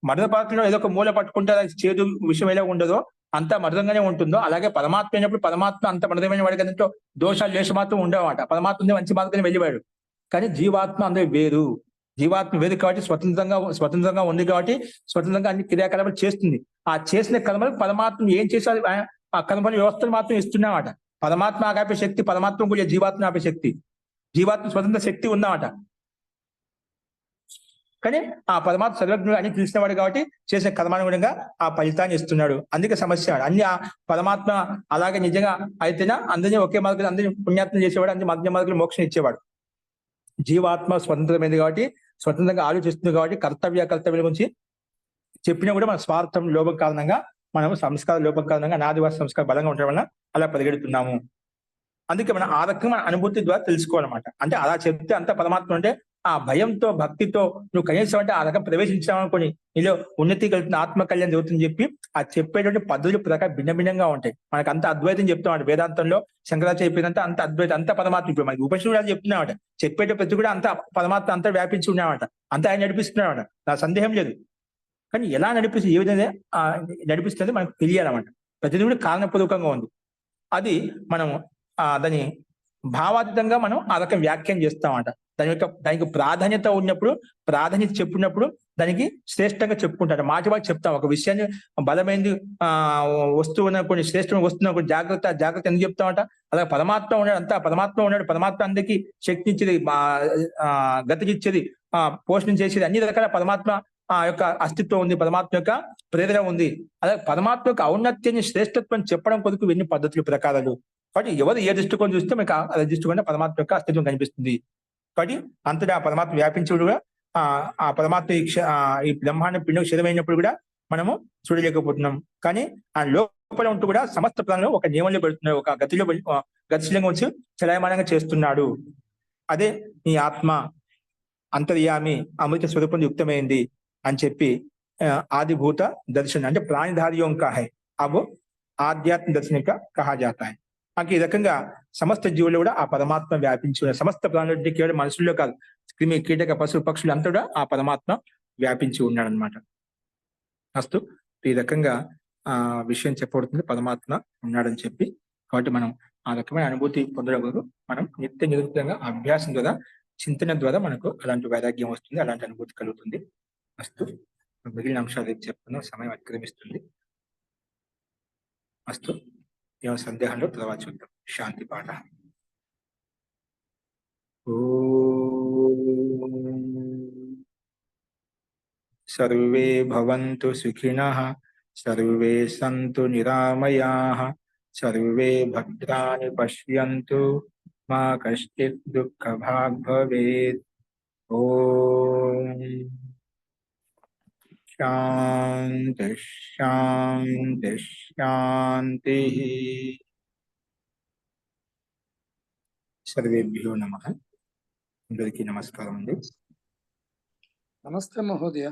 మరణ పాత్రలో ఏదో ఒక మూల పట్టుకుంటే అది చేదు విషయం ఎలా ఉండదో అంత మృదంగానే ఉంటుందో అలాగే పరమాత్మ అయినప్పుడు పరమాత్మ అంత మృదమైన వాడి కదంతో దోషాలు లేశ మాత్రం ఉండవన్నమాట. పరమాత్మ మంచి మార్గం వెళ్ళివాడు. కానీ జీవాత్మ అందరూ వేరు. జీవాత్మ వేరు కాబట్టి స్వతంత్రంగా ఉంది కాబట్టి స్వతంత్రంగా అన్ని క్రియాకలాపాలు చేస్తుంది. ఆ చేసిన కర్మలు పరమాత్మ ఏం చేశారు ఆ కర్మల వ్యవస్థను మాత్రం ఇస్తున్నామాట. పరమాత్మ ఆపే శక్తి పరమాత్మ కూడా జీవాత్మ ఆపే శక్తి. జీవాత్మ స్వతంత్ర శక్తి ఉందన్నమాట. కానీ ఆ పరమాత్మ సర్వజ్ఞుడు అని తెలిసినవాడు కాబట్టి చేసే కర్మానుగుణంగా ఆ ఫలితాన్ని ఇస్తున్నాడు. అందుకే సమస్య అన్ని ఆ పరమాత్మ అలాగే నిజంగా అయితేనా అందరినీ ఒకే మార్గం అందరినీ పుణ్యాత్మ చేసేవాడు, అన్ని మధ్య మార్గంలో మోక్షం ఇచ్చేవాడు. జీవాత్మ స్వతంత్రమైనది కాబట్టి స్వతంత్రంగా ఆలోచిస్తుంది కాబట్టి కర్తవ్యాల గురించి చెప్పినా కూడా మన స్వార్థం లోపం కారణంగా మనం సంస్కార లోపం కారణంగా నాదివాస సంస్కారం బలంగా ఉండడం వల్ల అలా పరిగెడుతున్నాము. అందుకే మనం ఆ రకంగా మన అనుభూతి ద్వారా తెలుసుకోవాలన్నమాట. అంటే అలా చెప్తే అంత పరమాత్మ అంటే ఆ భయంతో భక్తితో నువ్వు కనీసం అంటే ఆ రకం ప్రవేశించామనుకోని నీలో ఉన్నతి కలుగుతున్న ఆత్మ కళ్యాణం జరుగుతుందని చెప్పి ఆ చెప్పేటువంటి పద్ధతులు ప్రకారం భిన్న భిన్నంగా ఉంటాయి. మనకు అంత అద్వైతం చెప్తామంట వేదాంతంలో శంకరాచార్య చెప్పినంత అంత అద్వైతం అంత పరమాత్మ. ఇప్పుడు మనకి ఉపనిషత్తులు చెప్తున్నామంట చెప్పేట ప్రతి కూడా అంత పరమాత్మ అంతా వ్యాపించి ఉన్నామంట, అంత ఆయన నడిపిస్తున్నామంట, నా సందేహం లేదు. కానీ ఎలా నడిపిస్తుంది, ఏ విధంగా నడిపిస్తుంది మనకు తెలియాలన్నమాట. ప్రతిదీ కూడా కారణపూర్వకంగా ఉంది. అది మనం దాని భావాతీతంగా మనం ఆ రకం వ్యాఖ్యానం చేస్తామంట. దానికి ప్రాధాన్యత ఉన్నప్పుడు, ప్రాధాన్యత చెప్పినప్పుడు దానికి శ్రేష్టంగా చెప్పుకుంటారు. మాట చెప్తాం ఒక విషయాన్ని బలమైంది వస్తువు కొన్ని శ్రేష్టమైన వస్తున్న కొన్ని జాగ్రత్త ఎందుకు చెప్తామంట. అలాగే పరమాత్మ ఉన్నాడు, అంతా పరమాత్మ ఉన్నాడు, పరమాత్మ అందరికీ శక్తినిచ్చేది, గతికిచ్చేది, పోషణ చేసేది, అన్ని రకాల పరమాత్మ యొక్క అస్తిత్వం ఉంది, పరమాత్మ యొక్క ప్రేరణ ఉంది. అలాగే పరమాత్మ యొక్క ఔన్నత్యాన్ని శ్రేష్టత్వం చెప్పడం కొరకు ఎన్ని పద్ధతులు ప్రకారాలు. కాబట్టి ఎవరు ఏ దృష్టికోణం చూస్తే మీకు ఆ దృష్టికోణం పరమాత్మ యొక్క అస్తిత్వం కనిపిస్తుంది. కాబట్టి అంతటా ఆ పరమాత్మ వ్యాపించుడు కూడా ఆ పరమాత్మ ఈ బ్రహ్మాండ పిండం శరీరమైనప్పుడు కూడా మనము చూడలేకపోతున్నాం. కానీ ఆ లోపల ఉంటూ కూడా సమస్త ప్రాణంలో ఒక నియమంలో పెడుతున్నాడు, ఒక గతిశీలంగా ఉంచి చలాయమానంగా చేస్తున్నాడు. అదే నీ ఆత్మ అంతర్యామి అమృత స్వరూపం యుక్తమైంది అని చెప్పి ఆదిభూత దర్శనం అంటే ప్రాణిధార్యోం కాహే అబో ఆధ్యాత్మిక దర్శనిక కహా జాతా హై. ఈ రకంగా సమస్త జీవులు కూడా ఆ పరమాత్మ వ్యాపించి సమస్త ప్రాణులకి కేవలం మనుషుల్లో కాదు, క్రిమి కీటక పశు పక్షులు అంతా కూడా ఆ పరమాత్మ వ్యాపించి ఉన్నాడు అనమాట. అస్తు ఈ రకంగా విషయం చెప్పబడుతుంది, పరమాత్మ ఉన్నాడని చెప్పి. కాబట్టి మనం ఆ రకమైన అనుభూతి పొందడం మనం నిత్య నిరుద్ధంగా అభ్యాసం ద్వారా, చింతన ద్వారా మనకు అలాంటి వైరాగ్యం వస్తుంది, అలాంటి అనుభూతి కలుగుతుంది. అస్తు మిగిలిన అంశాలు చెప్తున్నాం, సమయం అతిక్రమిస్తుంది. అస్తు ఏమో సందేహంలో తర్వాత చూద్దాం. శాంతి పాఠ. సర్వే భవంతు సుఖినః, సర్వే సంతు నిరామయాః, సర్వే భద్రాణి పశ్యంతు, మా కశ్చిత్ దుఃఖభాగ్ భవేత్. ఓం శాంతి శాంతి శాంతి. సర్వేభ్యో నమః. అందరికీ నమస్కారం అండి. నమస్తే మహోదయ.